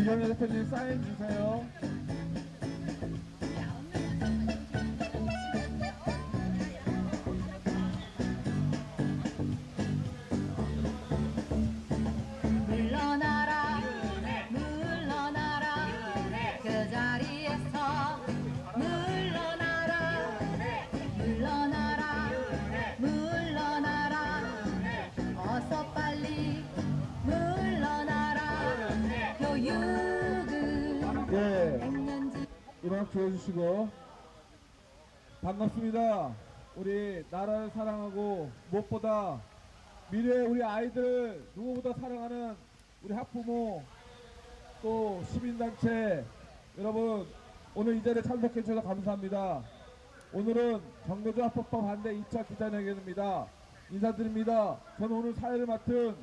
이경희 대표님 사인 주세요. 물러나라 물러나라 그 자리에서 물러나라 물러나라 물러나라 어서 빨리 물러나라 교육은 예, 백년지 이만 주워주시고 반갑습니다. 우리 나라를 사랑하고 무엇보다 미래의 우리 아이들을 누구보다 사랑하는 우리 학부모 또 시민단체 여러분, 오늘 이 자리에 참석해 주셔서 감사합니다. 오늘은 정교조 합법화 반대 2차 기자회견입니다. 인사드립니다. 저는 오늘 사회를 맡은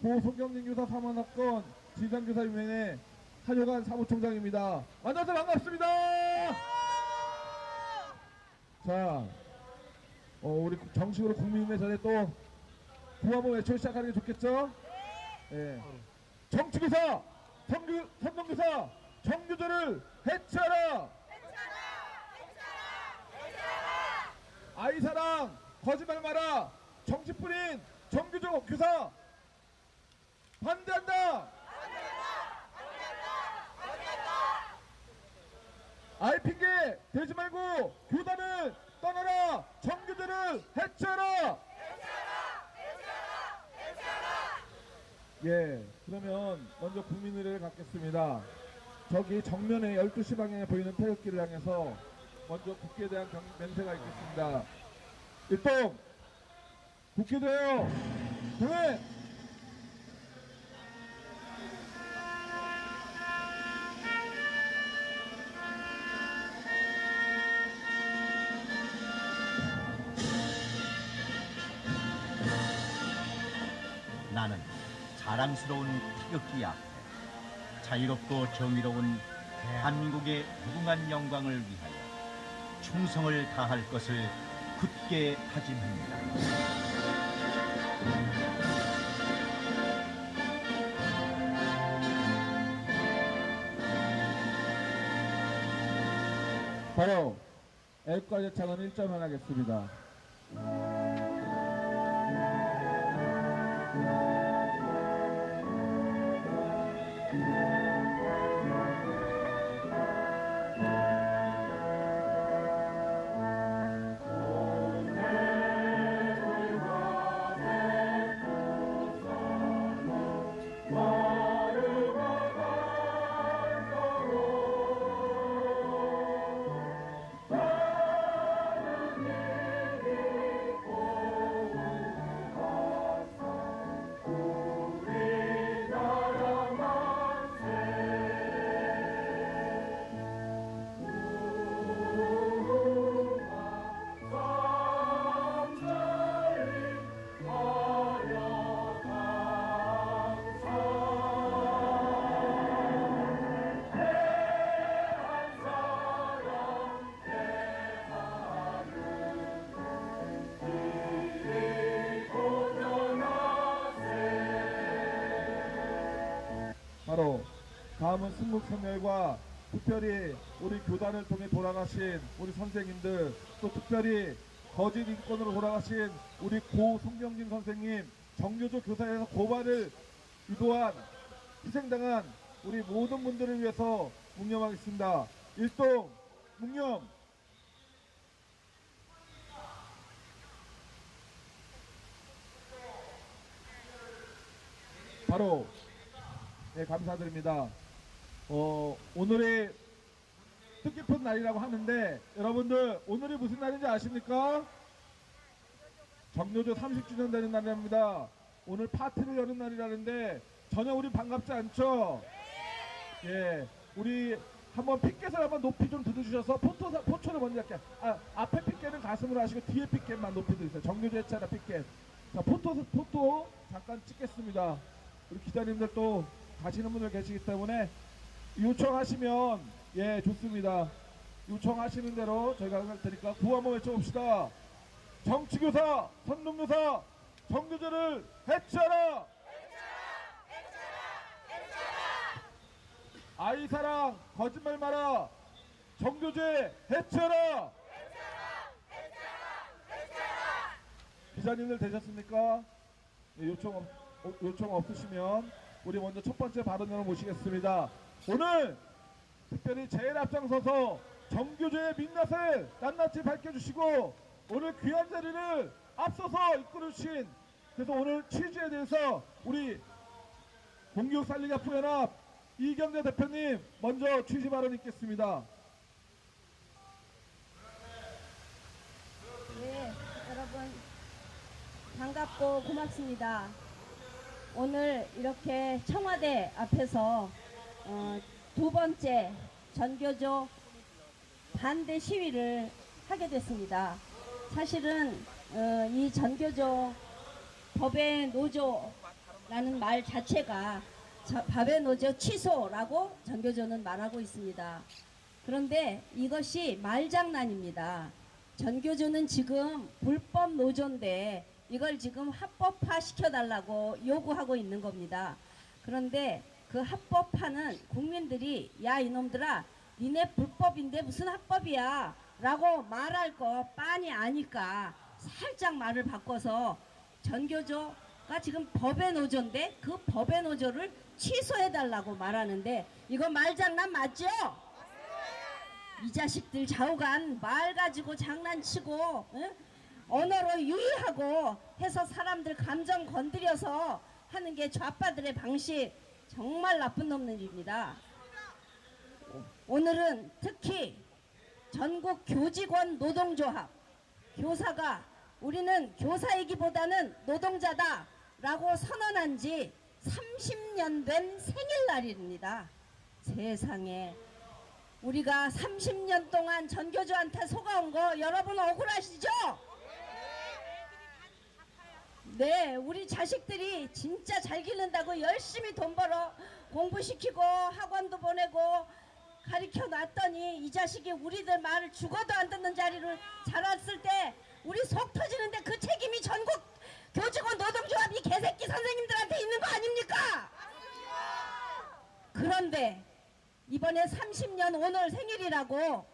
고 송경진 교사 사망사건 진상조사위원회 한효관 사무총장입니다. 만나서 반갑습니다. 자, 우리 정식으로 국민의 전에 또 구호 한번 외쳐 시작하는 게 좋겠죠? 네. 정치교사, 선동교사, 정교조를 해체하라! 아이사랑, 거짓말 마라! 정치뿐인 정교조 교사 반대한다! 아이 핑계 대지 말고 교단을 떠나라! 정교조를 해체하라! 예, 그러면 먼저 국민의례를 갖겠습니다. 저기 정면에 12시 방향에 보이는 태극기를 향해서 먼저 국회에 대한 멘트가 있겠습니다. 일동 국회대요 동행. 나는 자랑스러운 태극기 앞에 자유롭고 정의로운 대한민국의 무궁한 영광을 위하여 충성을 다할 것을 굳게 다짐합니다. 바로 애국가제창은 1점을 하겠습니다. 바로 다음은 승국선열과 특별히 우리 교단을 통해 돌아가신 우리 선생님들, 또 특별히 거짓 인권으로 돌아가신 우리 고 송경진 선생님, 정교조 교사에서 고발을 유도한 희생당한 우리 모든 분들을 위해서 묵념하겠습니다. 일동 묵념. 바로 네, 감사드립니다. 오늘이 뜻깊은 날이라고 하는데 여러분들 오늘이 무슨 날인지 아십니까? 정교조 30주년 되는 날입니다. 오늘 파티를 여는 날이라는데 전혀 우리 반갑지 않죠? 예, 우리 한번 핏겟을 한번 높이 좀 들어주셔서 포초를 먼저 할게요. 앞에 핏겟은 가슴으로 하시고 뒤에 핏겟만 높이 들으세요. 정교조 해체하라 핏겟. 자, 포토 잠깐 찍겠습니다. 우리 기자님들 또 가시는 분들 계시기 때문에 요청하시면 예 좋습니다. 요청하시는 대로 저희가 할 테니까 구호 한번 외쳐봅시다. 정치교사, 선동교사, 정교조를 해체하라! 아이 사랑 거짓말 마라. 정교제 해체하라. 기자님들 되셨습니까? 예, 요청 없으시면 우리 먼저 첫 번째 발언으로 모시겠습니다. 오늘 특별히 제일 앞장서서 정교조의 민낯을 낱낱이 밝혀주시고 오늘 귀한 자리를 앞서서 이끌어주신, 그래서 오늘 취지에 대해서 우리 공교육 살리기 학부연합 이경재 대표님 먼저 취지 발언 있겠습니다. 네, 여러분 반갑고 고맙습니다. 오늘 이렇게 청와대 앞에서 두 번째 전교조 반대 시위를 하게 됐습니다. 사실은 이 전교조 법의 노조라는 말 자체가 법의 노조 취소라고 전교조는 말하고 있습니다. 그런데 이것이 말장난입니다. 전교조는 지금 불법 노조인데 이걸 지금 합법화 시켜달라고 요구하고 있는 겁니다. 그런데 그 합법화는 국민들이 야 이놈들아 니네 불법인데 무슨 합법이야 라고 말할 거 빤히 아니까 살짝 말을 바꿔서 전교조가 지금 법의 노조인데 그 법의 노조를 취소해달라고 말하는데 이거 말장난 맞죠? 이 자식들 좌우간 말 가지고 장난치고 언어로 유의하고 해서 사람들 감정 건드려서 하는 게 좌파들의 방식, 정말 나쁜 놈들입니다. 오늘은 특히 전국 교직원 노동조합 교사가 우리는 교사이기보다는 노동자다 라고 선언한 지 30년 된 생일날입니다. 세상에 우리가 30년 동안 전교조한테 속아온 거 여러분 억울하시죠? 네, 우리 자식들이 진짜 잘 기른다고 열심히 돈 벌어 공부시키고 학원도 보내고 가르쳐 놨더니 이 자식이 우리들 말을 죽어도 안 듣는 자리를 자랐을 때 우리 속 터지는데 그 책임이 전국 교직원 노동조합 이 개새끼 선생님들한테 있는 거 아닙니까? 그런데 이번에 30년 오늘 생일이라고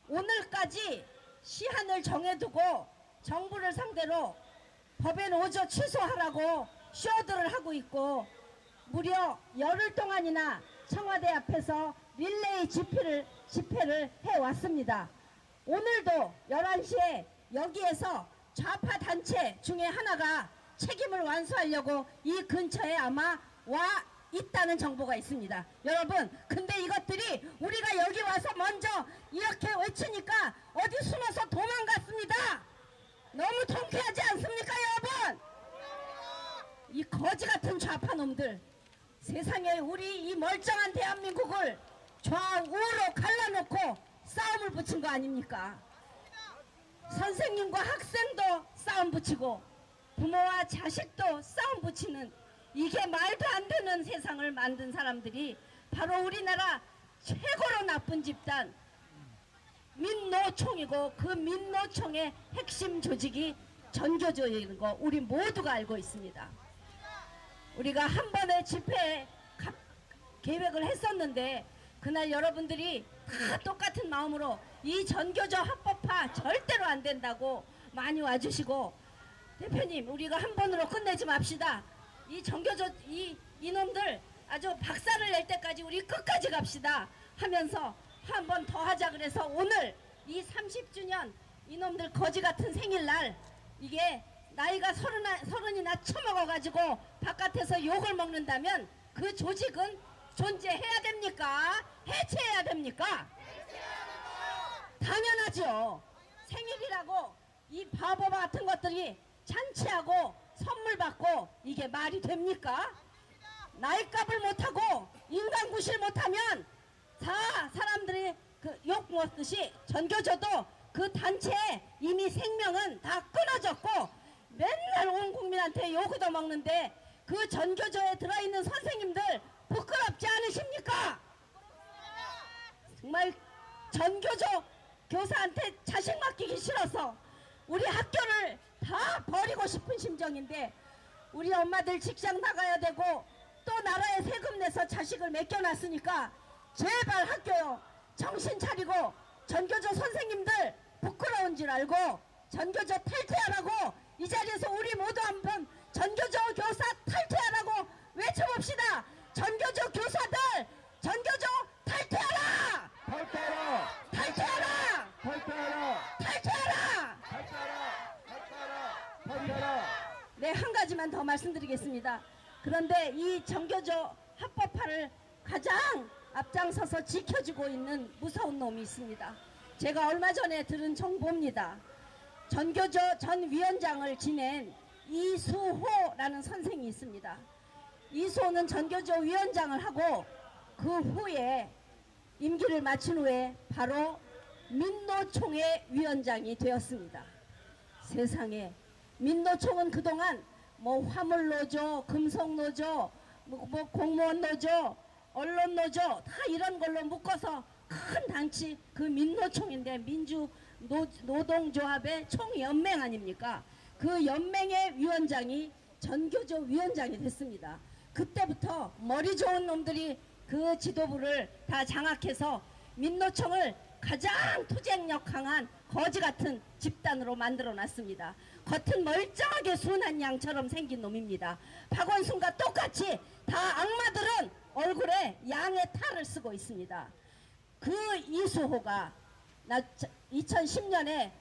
오늘까지 시한을 정해두고 정부를 상대로 법의 노조 취소하라고 쇼들을 하고 있고 무려 열흘 동안이나 청와대 앞에서 릴레이 집회를 해왔습니다. 오늘도 11시에 여기에서 좌파 단체 중에 하나가 책임을 완수하려고 이 근처에 아마 와 있다는 정보가 있습니다. 여러분, 근데 이것들이 우리가 여기 와서 먼저 이렇게 외치니까 어디 숨어서 도망갔습니다. 너무 통쾌하지 않습니까, 여러분? 이 거지 같은 좌파 놈들, 세상에 우리 이 멀쩡한 대한민국을 좌우로 갈라놓고 싸움을 붙인 거 아닙니까? 선생님과 학생도 싸움 붙이고 부모와 자식도 싸움 붙이는 이게 말도 안 되는 세상을 만든 사람들이 바로 우리나라 최고로 나쁜 집단 민노총이고 그 민노총의 핵심 조직이 전교조인 거 우리 모두가 알고 있습니다. 우리가 한 번의 집회 계획을 했었는데 그날 여러분들이 다 똑같은 마음으로 이 전교조 합법화 절대로 안 된다고 많이 와주시고, 대표님 우리가 한 번으로 끝내지 맙시다. 이 전교조 이놈들 아주 박살을 낼 때까지 우리 끝까지 갑시다 하면서 한 번 더 하자 그래서 오늘 이 30주년 이놈들 거지 같은 생일날 이게 나이가 서른이나 처먹어가지고 바깥에서 욕을 먹는다면 그 조직은 존재해야 됩니까? 해체해야 됩니까? 당연하죠. 생일이라고 이 바보 같은 것들이 잔치하고 선물 받고 이게 말이 됩니까? 나이값을 못하고 인간구실 못하면 사람들이 그 욕 먹듯이 전교조도 그 단체에 이미 생명은 다 끊어졌고 맨날 온 국민한테 욕을 더 먹는데 그 전교조에 들어있는 선생님들 부끄럽지 않으십니까? 정말 전교조 교사한테 자식 맡기기 싫어서 우리 학교를 다 버리고 싶은 심정인데 우리 엄마들 직장 나가야 되고 또 나라에 세금 내서 자식을 맡겨놨으니까 제발 학교요 정신 차리고 전교조 선생님들 부끄러운 줄 알고 전교조 탈퇴하라고 이 자리에서 우리 모두 한번 전교조 교사 탈퇴하라고 외쳐봅시다. 전교조 교사들 전교조 탈퇴하라! 탈퇴하라! 탈퇴하라! 탈퇴하라! 탈퇴하라! 탈퇴하라! 탈퇴하라! 탈퇴하라! 네, 한 가지만 더 말씀드리겠습니다. 그런데 이 전교조 합법화를 가장 앞장서서 지켜주고 있는 무서운 놈이 있습니다. 제가 얼마 전에 들은 정보입니다. 전교조 전 위원장을 지낸 이수호라는 선생이 있습니다. 이수호는 전교조 위원장을 하고 그 후에 임기를 마친 후에 바로 민노총회 위원장이 되었습니다. 세상에 민노총은 그동안 뭐 화물노조, 금속노조, 뭐 공무원노조, 언론노조 다 이런 걸로 묶어서 큰 단체 그 민노총인데 민주노동조합의 총연맹 아닙니까? 그 연맹의 위원장이 전교조 위원장이 됐습니다. 그때부터 머리 좋은 놈들이 그 지도부를 다 장악해서 민노총을 가장 투쟁력 강한 거지 같은 집단으로 만들어 놨습니다. 겉은 멀쩡하게 순한 양처럼 생긴 놈입니다. 박원순과 똑같이 다 악마들은 얼굴에 양의 탈을 쓰고 있습니다. 그 이수호가 2010년에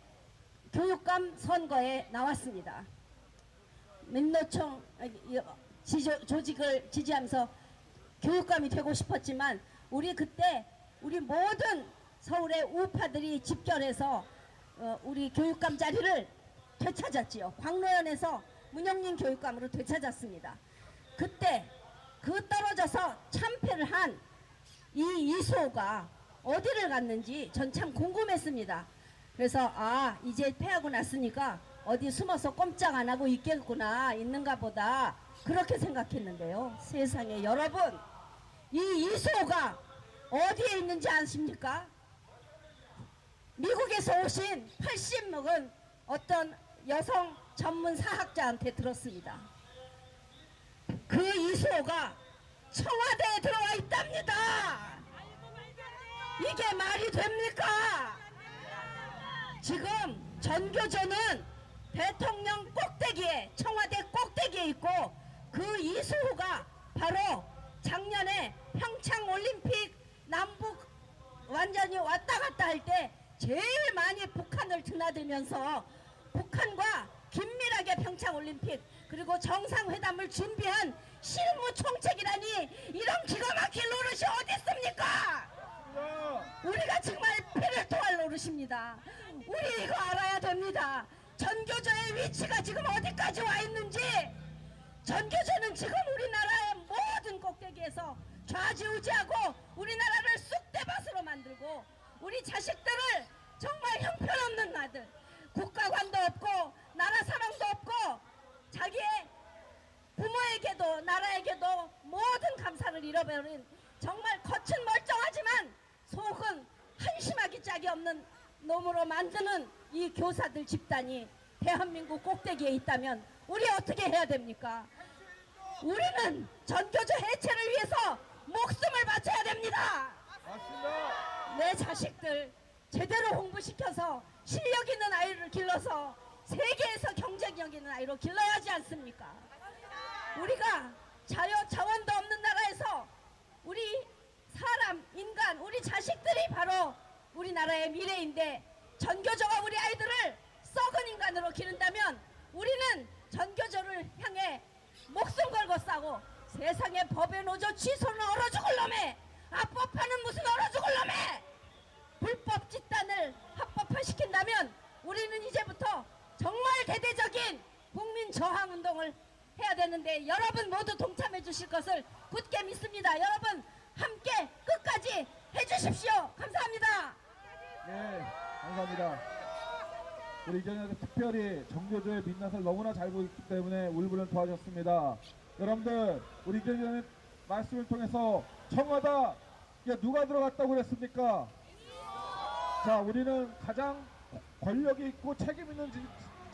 교육감 선거에 나왔습니다. 민노총 조직을 지지하면서 교육감이 되고 싶었지만 그때 우리 모든 서울의 우파들이 집결해서 우리 교육감 자리를 되찾았지요. 광로연에서 문영린 교육감으로 되찾았습니다. 그때 그 떨어져서 참패를 한 이 이수호가 어디를 갔는지 전 참 궁금했습니다. 그래서 이제 패하고 났으니까 어디 숨어서 꼼짝 안 하고 있는가 보다 그렇게 생각했는데요. 세상에 여러분, 이 이수호가 어디에 있는지 아십니까? 미국에서 오신 80 먹은 어떤 여성 전문 사학자한테 들었습니다. 그 이수호가 청와대에 들어와 있답니다. 이게 말이 됩니까? 지금 전교조는 대통령 꼭대기에, 청와대 꼭대기에 있고 그 이수호가 바로 작년에 평창올림픽 남북 완전히 왔다 갔다 할 때 제일 많이 북한을 드나들면서 북한과 긴밀하게 평창올림픽 그리고 정상회담을 준비한 실무총책이라니 이런 기가 막힌 노릇이 어디 있습니까? 우리가 정말 피를 토할 노릇입니다. 우리 이거 알아야 됩니다. 전교조의 위치가 지금 어디까지 와 있는지. 전교조는 지금 우리나라의 모든 꼭대기에서 좌지우지하고 우리나라를 쑥대밭으로 만들고 우리 자식들을 정말 형편없는 아들, 국가관도 없고 나라 사랑도 없고 자기의 부모에게도 나라에게도 모든 감사를 잃어버린 정말 겉은 멀쩡하지만 속은 한심하기 짝이 없는 놈으로 만드는 이 교사들 집단이 대한민국 꼭대기에 있다면 우리 어떻게 해야 됩니까? 우리는 전교조 해체를 위해서 목숨을 바쳐야 됩니다. 맞습니다. 내 자식들 제대로 홍보시켜서 실력 있는 아이를 길러서 세계에서 경쟁력 있는 아이로 길러야 하지 않습니까? 우리가 자원도 없는 나라에서 우리 사람, 인간, 우리 자식들이 바로 우리나라의 미래인데 전교조가 우리 아이들을 썩은 인간으로 기른다면 우리는 전교조를 향해 목숨 걸고 싸고 세상에 법의 노조 취소는 얼어 죽을 놈에 합법화는 무슨 얼어 죽을 놈에 불법 집단을 합법화시킨다면 우리는 이제부터 정말 대대적인 국민 저항 운동을 해야 되는데 여러분 모두 동참해 주실 것을 굳게 믿습니다. 여러분 함께 끝까지 해주십시오. 감사합니다. 네, 감사합니다. 우리 이전에 특별히 전교조의 민낯을 너무나 잘 보기 때문에 울분을 토하셨습니다. 여러분들, 우리 이전에 말씀을 통해서 청와대 누가 들어갔다고 그랬습니까? 자, 우리는 가장 권력이 있고 책임 있는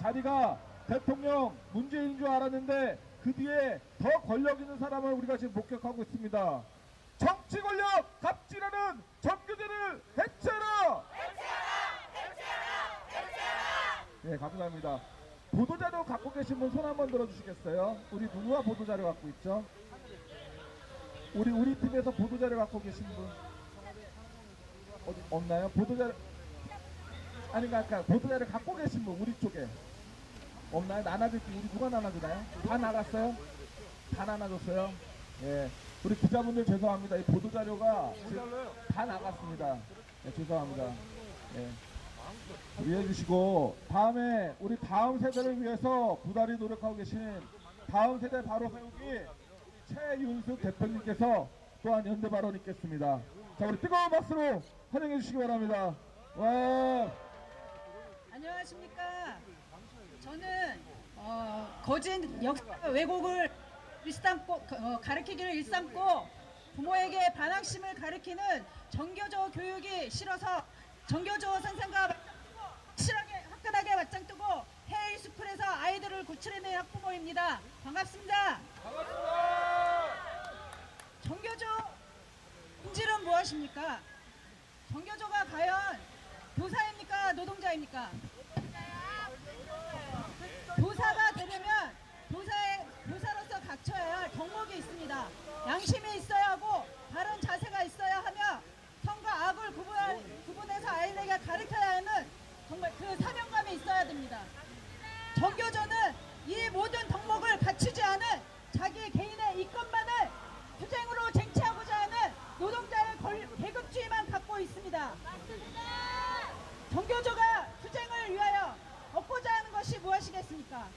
자리가 대통령 문재인인 줄 알았는데 그 뒤에 더 권력 있는 사람을 우리가 지금 목격하고 있습니다. 법치 권력 갑질하는 정교제를 해체하라! 네, 감사합니다. 보도자료 갖고 계신 분 손 한번 들어주시겠어요? 우리 누구가 보도자료 갖고 있죠? 우리 팀에서 보도자료 갖고 계신 분 어디 없나요? 보도자료 아니 그러니까 보도자료 갖고 계신 분 우리 쪽에 없나요? 나눠줄게. 우리 누가 나눠주나요? 다 나갔어요? 다 나눠줬어요? 예, 우리 기자분들 죄송합니다. 이 보도자료가 지금 다 나갔습니다. 예, 죄송합니다. 예. 이해해 주시고 다음에 우리 다음 세대를 위해서 부단히 노력하고 계신 다음 세대 바로 세우기 우리 최윤숙 대표님께서 또한 연대 발언 있겠습니다. 자, 우리 뜨거운 박수로 환영해 주시기 바랍니다. 와. 안녕하십니까. 저는 거짓 역사 왜곡을 일삼고 가르치기를 일삼고 부모에게 반항심을 가르치는 정교조 교육이 싫어서 정교조 선생과 확실하게 화끈하게 맞짱 뜨고 헤일스쿨에서 아이들을 구출해낸 학부모입니다. 반갑습니다. 정교조 본질은 무엇입니까? 정교조가 과연 교사입니까? 노동자입니까? 교사가 되려면 교사로서 갖춰야 할 덕목이 있습니다. 양심이 있어야 하고 바른 자세가 있어야 하며 선과 악을 구분해서 아이들에게 가르쳐야 하는 정말 그 사명감이 있어야 됩니다. 정교조는 이 모든 덕목을 갖추지 않은 자기 개인의 이권만을 투쟁으로 쟁취하고자 하는 노동자의 계급주의만 갖고 있습니다. 정교조가 투쟁을 위하여 얻고자 하는 것이 무엇이겠습니까?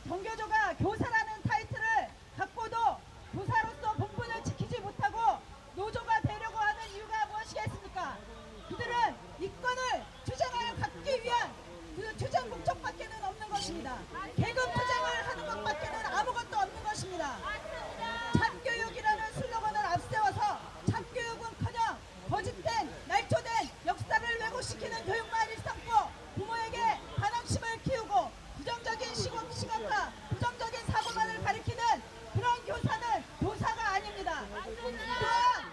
정교조가 교사라는 타이틀을 갖고도 교사로서 본분을 지키지 못하고 노조가 되려고 하는 이유가 무엇이겠습니까? 그들은 이권을 투쟁하여 갖기 위한 그 투쟁 목적밖에는 없는 것입니다. 계급 투쟁을 하는 것밖에는 아무것도 없는 것입니다. 참교육이라는 슬로건을 앞세워서 참교육은커녕 거짓된 날조된 역사를 왜곡시키는 교육만 일삼고 부모에게 반항심을 키우고 부정적인 시각화 부정적인 사고만을 가리키는 그런 교사는 교사가 아닙니다. 또한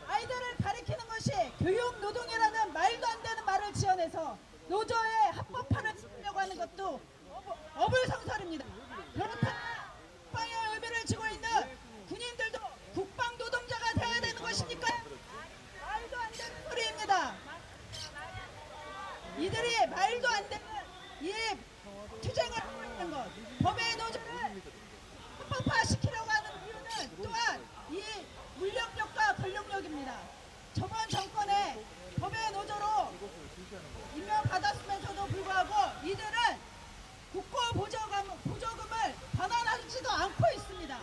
아이들을 가리키는 것이 교육노동이라는 말도 안 되는 말을 지어내서 노조의 합법화를 시키려고 하는 것도 어불성설입니다. 그렇다면 국방의 의미를 지고 있는 군인들도 국방 노동자가 되어야 되는 것입니까? 말도 안 되는 소리입니다. 이들이 말도 안 되는 이 투쟁을 하고 있는 것, 법의 노조를 합법화시키려고 하는 이유는 또한 이 물력력과 권력력입니다. 저번 정권에 법의 노조로 임명받았으면서도 불구하고 이들은 국고 보조금을 반환하지도 않고 있습니다.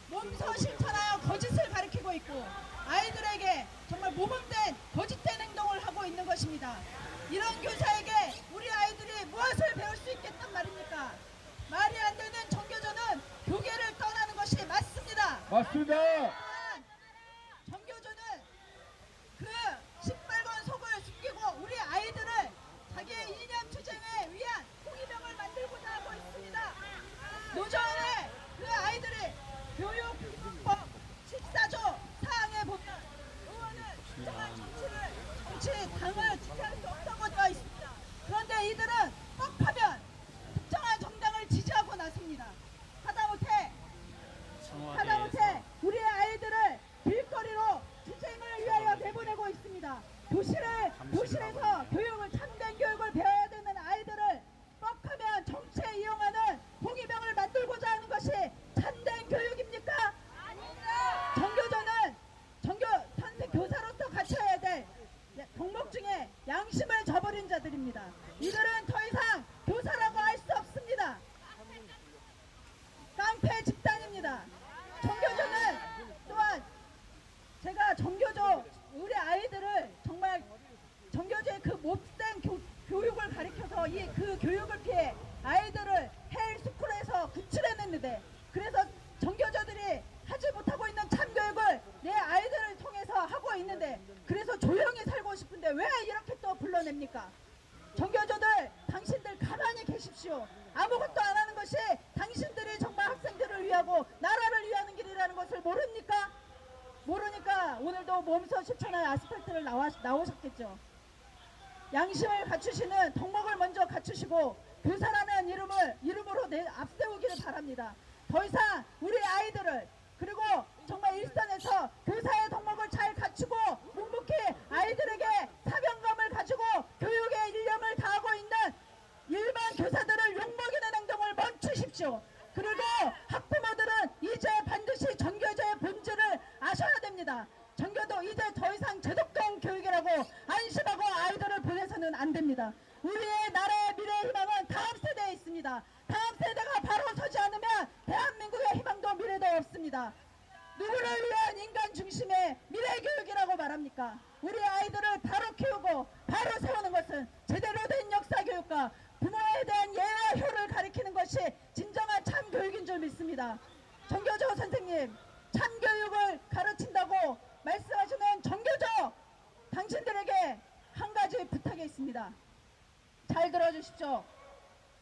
몸소 실천하여 거짓을 가리키고 있고 아이들에게 정말 모범된 거짓된 행동을 하고 있는 것입니다. 이런 교사에게 우리 아이들이 무엇을 배울 수 있겠단 말입니까? 말이 안 되는 정교조는 교계를 떠나는 것이 맞습니다. 맞습니다. 정교조는 그 시뻘건 속을 숨기고 우리 아이들을 자기의 이념 투쟁에 위한 홍위병을 만들고자 하고 있습니다. 노조의 그 아이들이 교육법 14조 사항에 보면 의원은 정말 당을 지지할 수 없다고 되어 있습니다. 그런데 이들은 뻑하면 특정한 정당을 지지하고 나섭니다. 하다못해 우리 아이들을 길거리로 투쟁을 위하여 내보내고 있습니다. 교실에서 교육을 참된 교육을 배워야 되는 아이들을 뻑하면 정치에 이용하는 홍위병을 만들고자 하는 것이 참된 교육입니까? 아닙니다. 정교조는 교사로서 갖춰야 될 덕목 중에 양심을 저버린 자들입니다. 이들은 더 이상 교사라고 할 수 없습니다. 깡패 집단입니다. 정교조는 또한 제가 정교조 우리 아이들을 정말 정교조의 그 못된 교육을 가리켜서 그 교육을 피해 아이들을 헤일스쿨에서 구출해냈는데 그래서 정교조들이 하지 못하고 있는 참교육을 내 아이들을 통해서 하고 있는데 그래서 조용히 살고 싶은데 왜 이렇게 또 불러냅니까? 정교조들 당신들 가만히 계십시오. 아무것도 안 하는 것이 당신들이 정말 학생들을 위하고 나라를 위하는 길이라는 것을 모릅니까? 몸소 실천할 아스팔트를 나오셨겠죠. 양심을 갖추시는 덕목을 먼저 갖추시고 교사라는 이름으로 앞세우기를 바랍니다. 더 이상 우리 아이들을, 그리고 정말 일선에서 교사의 덕목을 잘 갖추고 묵묵히 아이들에게 사명감을 가지고 교육의 일념을 다하고 있는 일반 교사들을 욕먹이는 행동을 멈추십시오. 그리고 학부모들은 이제 반드시 전교조의 본질을 아셔야 됩니다. 전교도 이제 더 이상 제독권 교육이라고 안심하고 아이들을 보내서는 안 됩니다. 우리의 나라의 미래의 희망은 다음 세대에 있습니다. 다음 세대가 바로 서지 않으면 대한민국의 희망도 미래도 없습니다. 누구를 위한 인간 중심의 미래 교육이라고 말합니까? 우리 아이들을 바로 키우고 바로 세우는 것은 제대로 된 역사 교육과 부모에 대한 예와 효를 가리키는 것이 진정한 참 교육인 줄 믿습니다. 정교조 선생님, 참 교육을 가르친다고 말씀하시는 정교조, 당신들에게 한 가지 부탁이 있습니다. 잘 들어주십시오.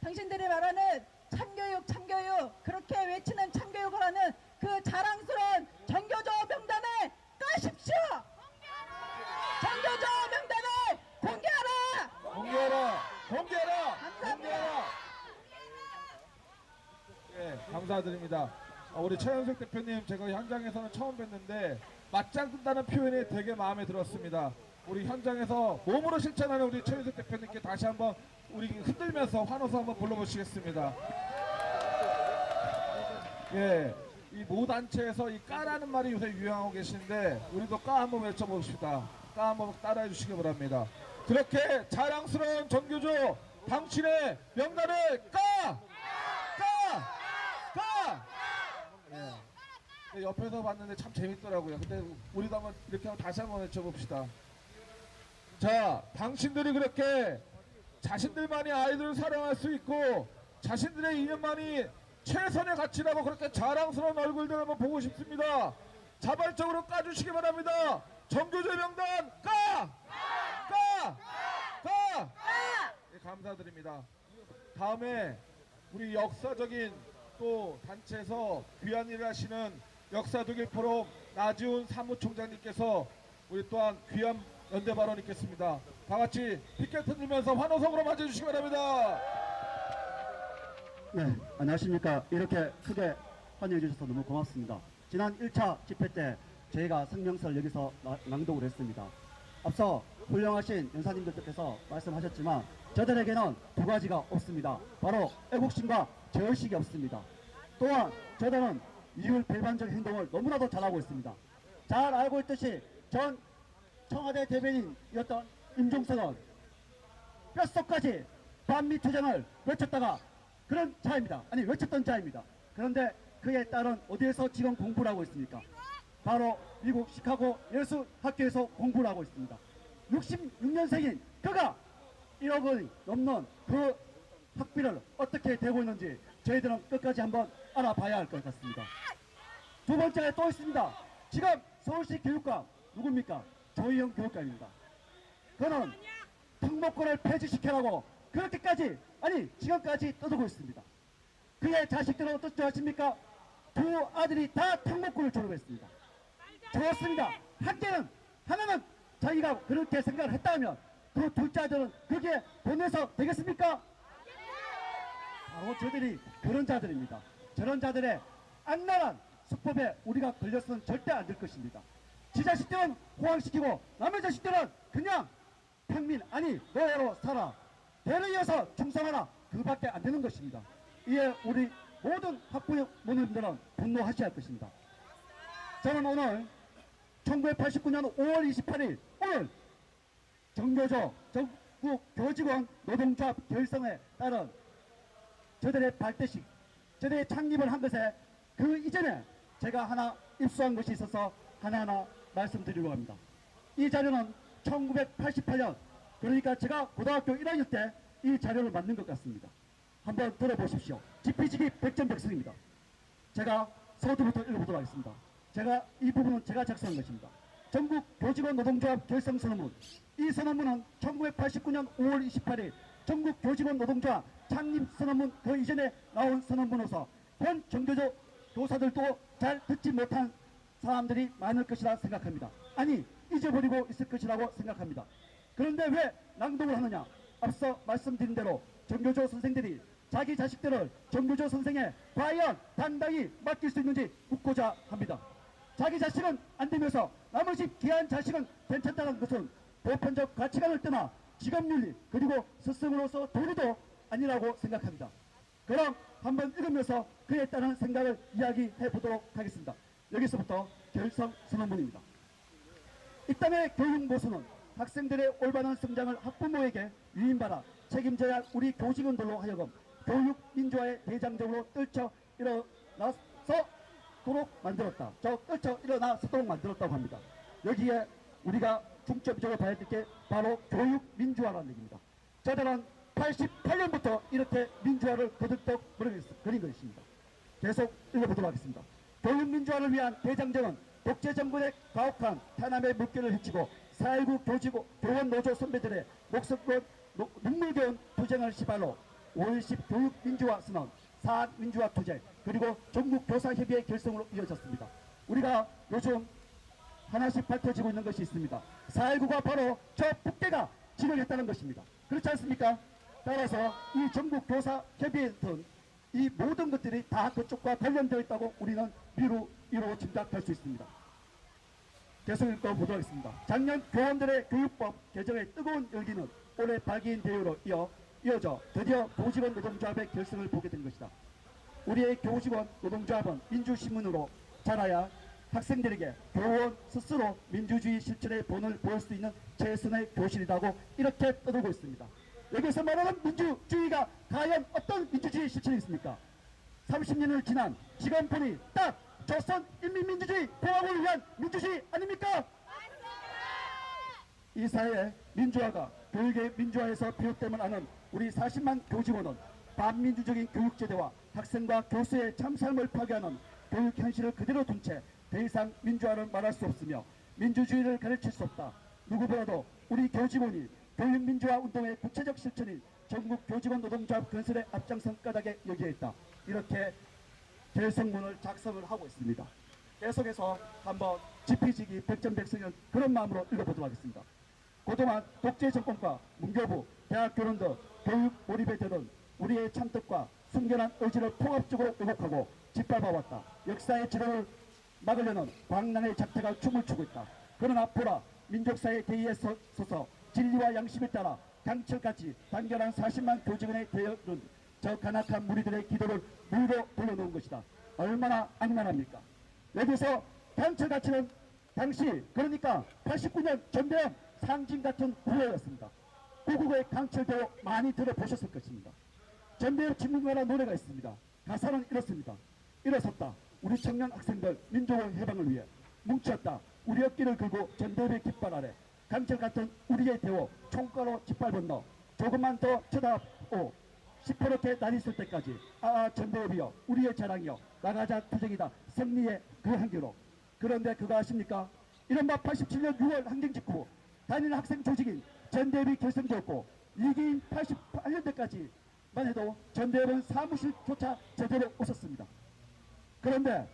당신들이 말하는 참교육, 참교육, 그렇게 외치는 참교육을 하는 그 자랑스러운 정교조 명단을 까십시오. 정교조 명단을 공개하라. 공개하라! 공개하라! 감사합니다. 공개하라! 예, 감사드립니다. 우리 최현석 대표님, 제가 현장에서는 처음 뵀는데 맞짱뜬다는 표현이 되게 마음에 들었습니다. 우리 현장에서 몸으로 실천하는 우리 최현석 대표님께 다시 한번 우리 흔들면서 환호서 한번 불러보시겠습니다. 예, 이 모 단체에서 이 까라는 말이 요새 유행하고 계신데 우리도 까 한번 외쳐봅시다. 까 한번 따라해 주시기 바랍니다. 그렇게 자랑스러운 전교조, 당신의 명단을 까! 예. 옆에서 봤는데 참 재밌더라고요. 근데 우리도 한번 이렇게 한번 다시 한번 외쳐봅시다. 자, 당신들이 그렇게 자신들만이 아이들을 사랑할 수 있고 자신들의 이념만이 최선의 가치라고 그렇게 자랑스러운 얼굴들 한번 보고 싶습니다. 자발적으로 까주시기 바랍니다. 정교조의 명단 까! 예, 감사드립니다. 다음에 우리 역사적인 또 단체에서 귀한 일을 하시는 역사독일 포럼 나지훈 사무총장님께서 우리 또한 귀한 연대 발언이 있겠습니다. 다 같이 피켓 흔들면서 환호성으로 맞이해주시기 바랍니다. 네, 안녕하십니까. 이렇게 크게 환영해 주셔서 너무 고맙습니다. 지난 1차 집회 때 저희가 성명서를 여기서 낭독을 했습니다. 앞서 훌륭하신 연사님들께서 말씀하셨지만 저들에게는 두 가지가 없습니다. 바로 애국심과 제의식이 없습니다. 또한 저들은 이율 배반적 행동을 너무나도 잘하고 있습니다. 잘 알고 있듯이 전 청와대 대변인이었던 임종석은 뼛속까지 반미투쟁을 외쳤다가 그런 자입니다. 아니 외쳤던 자입니다. 그런데 그에 따른 어디에서 지금 공부를 하고 있습니까? 바로 미국 시카고 예술학교에서 공부를 하고 있습니다. 66년생인 그가 1억 원이 넘는 그 학비를 어떻게 대고 있는지 저희들은 끝까지 한번 알아봐야 할 것 같습니다. 두 번째가 또 있습니다. 지금 서울시 교육감 누굽니까? 조희영 교육감입니다. 그는 특목고를 폐지시켜라고 그렇게까지 아니 지금까지 떠들고 있습니다. 그의 자식들은 어떻게 하십니까? 두 아들이 다 특목고를 졸업했습니다. 좋습니다. 학교는 하나는 자기가 그렇게 생각을 했다면 그 둘째 아들은 그게 보내서 되겠습니까? 바로 저들이 그런 자들입니다. 저런 자들의 악랄한 수법에 우리가 걸려서는 절대 안 될 것입니다. 지 자식들은 호황시키고 남의 자식들은 그냥 평민 아니 노예로 살아 대를 이어서 충성하라 그밖에 안 되는 것입니다. 이에 우리 모든 학부모님들은 분노하셔야 할 것입니다. 저는 오늘 1989년 5월 28일 오늘 정교조 전국 교직원 노동조합 결성에 따른 저들의 발대식 저들의 창립을 한 것에 그 이전에 제가 하나 입수한 것이 있어서 하나하나 말씀드리려고 합니다. 이 자료는 1988년 그러니까 제가 고등학교 1학년 때 이 자료를 만든 것 같습니다. 한번 들어보십시오. 지피지기 백전백승입니다. 제가 서두부터 읽어보도록 하겠습니다. 이 부분은 제가 작성한 것입니다. 전국 교직원 노동조합 결성 선언문. 이 선언문은 1989년 5월 28일 전국 교직원 노동조합 창립 선언문 그 이전에 나온 선언문으로서 본 정교조 교사들도 잘 듣지 못한 사람들이 많을 것이라 생각합니다. 아니 잊어버리고 있을 것이라고 생각합니다. 그런데 왜 낭독을 하느냐? 앞서 말씀드린 대로 정교조 선생들이 자기 자식들을 정교조 선생에 과연 당당히 맡길 수 있는지 묻고자 합니다. 자기 자식은 안 되면서 나머지 귀한 자식은 괜찮다는 것은 보편적 가치관을 떠나 직업윤리 그리고 스승으로서 도리도 아니라고 생각합니다. 그럼 한번 읽으면서 그에 따른 생각을 이야기해 보도록 하겠습니다. 여기서부터 결성 선언문입니다. 이 땅의 교육모순은 학생들의 올바른 성장을 학부모에게 위임받아 책임져야 할 우리 교직원들로 하여금 교육 민주화의 대장적으로 떨쳐 일어나서도록 만들었다. 떨쳐 일어나서도록 만들었다고 합니다. 여기에 우리가 중점적으로 봐야 될 게 바로 교육 민주화라는 얘기입니다. 저들은 88년부터 이렇게 민주화를 거듭떡 그린 것입니다. 계속 읽어보도록 하겠습니다. 교육 민주화를 위한 대장정은 독재정권의 가혹한 탄압의 물결을 헤치고 4.19 교원 노조 선배들의 목숨과 눈물겨운 투쟁을 시발로 5.10 교육 민주화 선언, 사학 민주화 투쟁, 그리고 전국교사협의회 결성으로 이어졌습니다. 우리가 요즘 하나씩 밝혀지고 있는 것이 있습니다. 4.19가 바로 저 북대가 진행했다는 것입니다. 그렇지 않습니까? 따라서 이 전국교사협의회는 이 모든 것들이 다 그쪽과 관련되어 있다고 우리는 비로 짐작할 수 있습니다. 계속 읽어보도록 하겠습니다. 작년 교원들의 교육법 개정의 뜨거운 열기는 올해 발기인 대회로 이어져 드디어 교직원 노동조합의 결성을 보게 된 것이다. 우리의 교직원 노동조합은 민주신문으로 자라야 학생들에게 교원 스스로 민주주의 실천의 본을 보일 수 있는 최선의 교실이라고 이렇게 떠들고 있습니다. 여기서 말하는 민주주의가 과연 어떤 민주주의 실천이 있습니까? 30년을 지난 지금 보니 딱 조선인민민주주의 공화국을 위한 민주주의 아닙니까? 이 사회의 민주화가 교육의 민주화에서 비롯됨을 아는 우리 40만 교직원은 반민주적인 교육제도와 학생과 교수의 참삶을 파괴하는 교육 현실을 그대로 둔 채 더 이상 민주화를 말할 수 없으며 민주주의를 가르칠 수 없다. 누구보다도 우리 교직원이 교육민주화 운동의 구체적 실천인 전국 교직원 노동조합 건설의 앞장선 까닭에 여기에 있다. 이렇게 결성문을 작성을 하고 있습니다. 계속해서 한번 지피지기 백전백승을 그런 마음으로 읽어보도록 하겠습니다. 그동안 독재 정권과 문교부, 대학교원 등 교육 몰입에 들은 우리의 참뜻과 순결한 의지를 통합적으로 왜곡하고 짓밟아왔다. 역사의 지름을 막으려는 광란의 작태가 춤을 추고 있다. 그러나 보라, 민족사의 대의에 서서 진리와 양심에 따라 강철같이 단결한 40만 교직원의 대열은 저 간악한 무리들의 기도를 무로 돌려놓은 것이다. 얼마나 악랄합니까? 여기서 강철같이는 당시 그러니까 89년 전대협 상징 같은 구호였습니다. 고국의 강철도 많이 들어보셨을 것입니다. 전대협 진문가라는 노래가 있습니다. 가사는 이렇습니다. 일어섰다. 우리 청년 학생들 민족의 해방을 위해 뭉쳤다. 우리 어깨를 걸고 전대협의 깃발 아래 강철 같은 우리의 대호 총가로 짓밟은 너 조금만 더 쳐다오. 시퍼렇게 날 있을 때까지 전대협이여 우리의 자랑이여 나가자 투쟁이다. 승리의 그 한계로. 그런데 그거 아십니까? 이른바 87년 6월 항쟁 직후 단일 학생 조직인 전대협이 결성되었고 2기인 88년대까지만 해도 전대협은 사무실조차 제대로 없었습니다. 그런데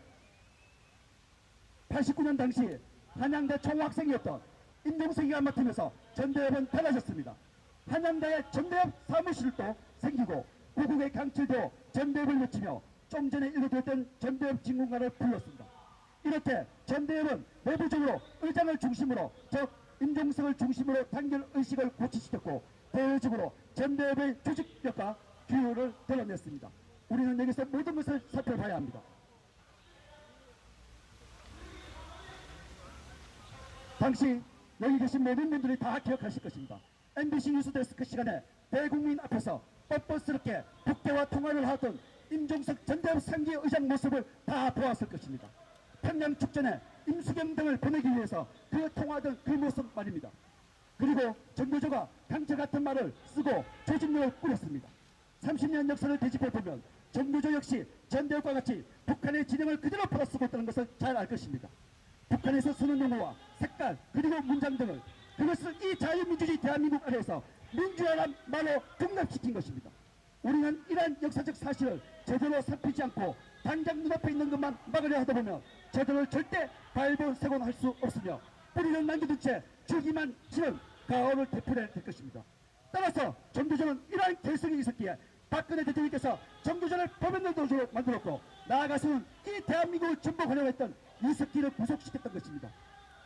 89년 당시 한양대 총학생이었던 임종석이가 맡으면서 전대협은 달라졌습니다. 한양대의 전대협 사무실도 생기고 고국의 강철도 전대협을 외치며 좀 전에 읽어드렸던 전대협 진군가를 불렀습니다. 이렇게 전대협은 내부적으로 의장을 중심으로 즉 임종석을 중심으로 단결 의식을 고취시켰고 대외적으로 전대협의 조직력과 규율을 드러냈습니다. 우리는 여기서 모든 것을 살펴봐야 합니다. 당시 여기 계신 모든 분들이 다 기억하실 것입니다. MBC 뉴스데스크 시간에 대국민 앞에서 뻣뻣스럽게 국대와 통화를 하던 임종석 전대협 상기 의장 모습을 다 보았을 것입니다. 평양 축전에 임수경 등을 보내기 위해서 그 통화하던 그 모습 말입니다. 그리고 정교조가 강철 같은 말을 쓰고 조직력을 꾸렸습니다. 30년 역사를 되짚어보면 정교조 역시 전대협과 같이 북한의 진영을 그대로 받아쓰고 있다는 것을 잘 알 것입니다. 북한에서 쓰는 용어와 색깔 그리고 문장 등을 그것을 이 자유민주주의 대한민국 안에서 민주화란 말로 등락시킨 것입니다. 우리는 이러한 역사적 사실을 제대로 살피지 않고 당장 눈앞에 있는 것만 막으려 하다 보면 저들을 절대 발본색원할 수 없으며 뿌리를 남겨둔 채 저기만 치는 가오를 대표해야 될 것입니다. 따라서 정교조는 이러한 결성이 있었기에 박근혜 대통령께서 정교조를 법연노 도주로 만들었고 나아가서는 이 대한민국을 전복하려고 했던 이석기를 구속시켰던 것입니다.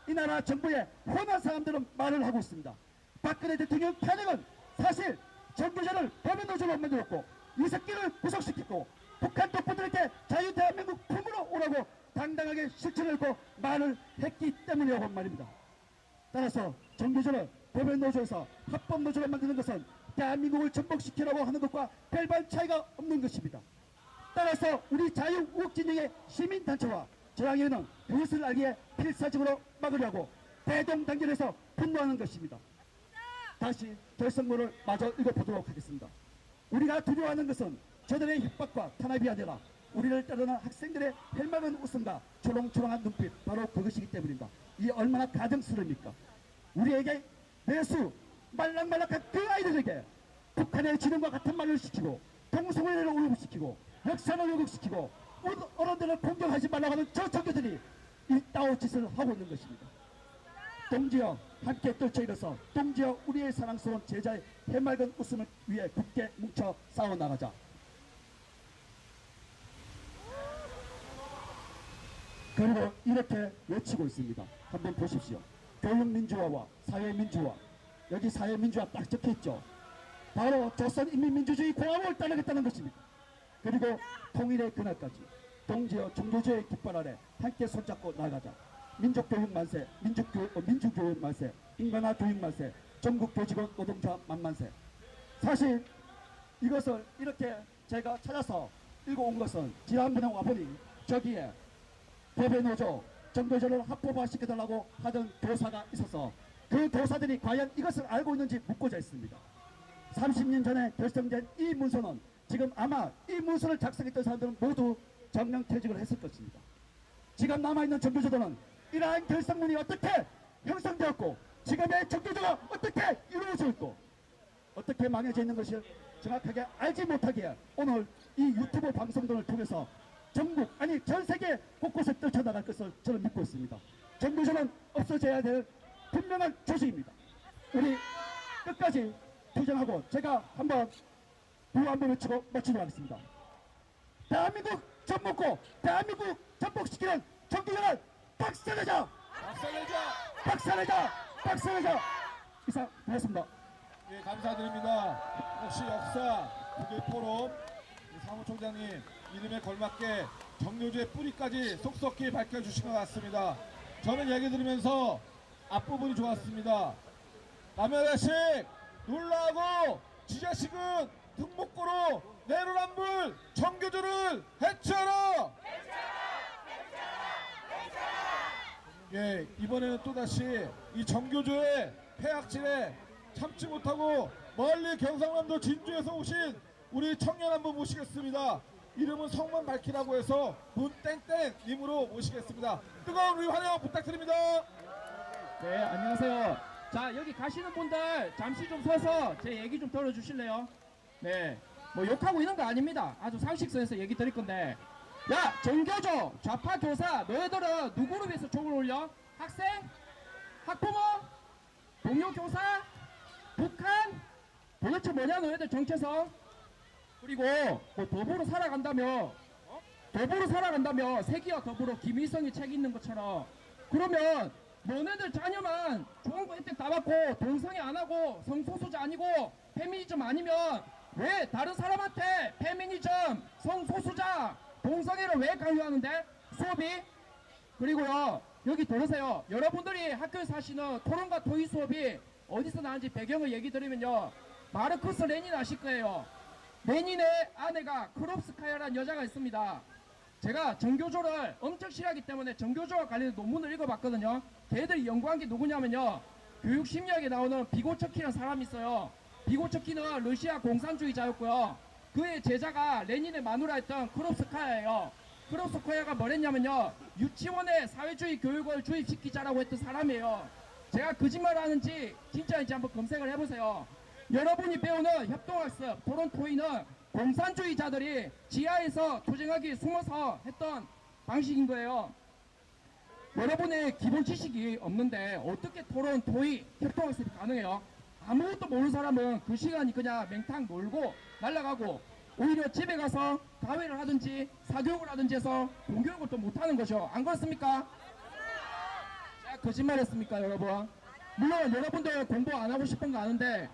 이 나라 정부의 혼한 사람들은 말을 하고 있습니다. 박근혜 대통령 탄핵은 사실 정교조를 법연노조로 만들었고 이석기를 구속시켰고 북한 독보들에게 자유대한민국 품으로 오라고 당당하게 실천했고 말을 했기 때문이라고 말입니다. 따라서 정교조를 법연노조에서 합법노조로 만드는 것은 대한민국을 전복시키라고 하는 것과 별반 차이가 없는 것입니다. 따라서 우리 자유우국진영의 시민단체와 저항위원회는 그것을 알기에 필사적으로 막으려고 대동단결해서 분노하는 것입니다. 다시 결성문을 마저 읽어보도록 하겠습니다. 우리가 두려워하는 것은 저들의 협박과 탄압이 아니라 우리를 따르는 학생들의 헬막은 웃음과 초롱초롱한 눈빛, 바로 그것이기 때문입니다. 이 얼마나 가정스러웁니까? 우리에게 매수 말랑말랑한 그 아이들에게 북한의 진흥과 같은 말을 시키고 동성애를 오염시키고 역사를 왜곡시키고 어른들을 공격하지 말라고 하는 저 정교들이 이 따오 짓을 하고 있는 것입니다. 동지여 함께 떨쳐 일어서 동지여 우리의 사랑스러운 제자의 해맑은 웃음을 위해 굳게 뭉쳐 싸워나가자. 그리고 이렇게 외치고 있습니다. 한번 보십시오. 교육민주화와 사회민주화, 여기 사회민주화 딱 적혀있죠. 바로 조선인민민주주의 공화국을 따르겠다는 것입니다. 그리고 통일의 그날까지 동지여 정교조의 깃발 아래 함께 손잡고 나가자. 민족교육 만세, 민주교육 만세, 인간화 교육 만세, 전국교직원 노동자 만만세. 사실 이것을 이렇게 제가 찾아서 읽어온 것은 지난번에 와보니 저기에 법연노조, 정교조를 합법화시켜달라고 하던 교사가 있어서 그 교사들이 과연 이것을 알고 있는지 묻고자 했습니다. 30년 전에 결성된 이 문서는 지금 아마 이 문서를 작성했던 사람들은 모두 정명퇴직을 했을 것입니다. 지금 남아있는 정교조들은 이러한 결성문이 어떻게 형성되었고 지금의 정교조가 어떻게 이루어져 있고 어떻게 망해져 있는 것을 정확하게 알지 못하기에 오늘 이 유튜브 방송 등을 통해서 전국 아니 전 세계 곳곳에 떨쳐나갈 것을 저는 믿고 있습니다. 정교조는 없어져야 될 분명한 조직입니다. 우리 끝까지 투쟁하고 제가 한번 구호 한번 외치고 마치도록 하겠습니다. 대한민국 전복고 대한민국 전복시키는 정교조를 박살내자! 박살내자! 박살내자! 박살내자! 이상 고맙습니다. 예, 감사드립니다. 역시 역사 국일 포럼 사무총장님 이름에 걸맞게 정교조의 뿌리까지 속속히 밝혀주신 것 같습니다. 저는 얘기 들으면서 앞부분이 좋았습니다. 남해대식 놀라고 지자식은 등목고로 내로남불 정교조를 해쳐라! 예, 이번에는 또다시 이 정교조의 폐악질에 참지 못하고 멀리 경상남도 진주에서 오신 우리 청년 한분 모시겠습니다. 이름은 성만 밝히라고 해서 문땡땡님으로 모시겠습니다. 뜨거운 우리 환영 부탁드립니다. 네, 안녕하세요. 자, 여기 가시는 분들 잠시 좀 서서 제 얘기 좀 들어주실래요? 네, 뭐 욕하고 이런 거 아닙니다. 아주 상식선에서 얘기 드릴 건데, 야, 정교조, 좌파 교사, 너희들은 누구를 위해서 족을 올려? 학생? 학부모? 동료 교사? 북한? 도대체 뭐냐 너희들 정체성? 그리고 뭐 더불어 살아간다며, 더불어 살아간다며 세기와 더불어 김일성이 책 있는 것처럼, 그러면 너네들 자녀만 좋은 거 혜택 다 받고 동성애 안 하고 성소수자 아니고 페미니즘 아니면 왜 다른 사람한테 페미니즘, 성소수자, 동성애를 왜 강요하는데? 수업이? 그리고요, 여기 들으세요. 여러분들이 학교에서 하시는 토론과 토의 수업이 어디서 나왔는지 배경을 얘기 드리면요, 마르크스 레닌 아실 거예요. 레닌의 아내가 크롭스카야라는 여자가 있습니다. 제가 정교조를 엄청 싫어하기 때문에 정교조와 관련된 논문을 읽어봤거든요. 걔들이 연구한 게 누구냐면요, 교육심리학에 나오는 비고처키라는 사람이 있어요. 비고처키는 러시아 공산주의자였고요, 그의 제자가 레닌의 마누라였던 크롭스카야예요. 크롭스카야가 뭐랬냐면요, 유치원에 사회주의 교육을 주입시키자라고 했던 사람이에요. 제가 거짓말 하는지 진짜인지 한번 검색을 해보세요. 여러분이 배우는 협동학습, 토론 토의는 공산주의자들이 지하에서 투쟁하기 숨어서 했던 방식인 거예요. 여러분의 기본 지식이 없는데 어떻게 토론, 토의, 협동학습이 가능해요? 아무것도 모르는 사람은 그 시간이 그냥 맹탕 놀고 날아가고 오히려 집에 가서 가회를 하든지 사교육을 하든지 해서 공교육을 또 못하는 거죠. 안 그렇습니까? 제가 거짓말했습니까, 여러분? 물론 여러분들 공부 안 하고 싶은 거 아는데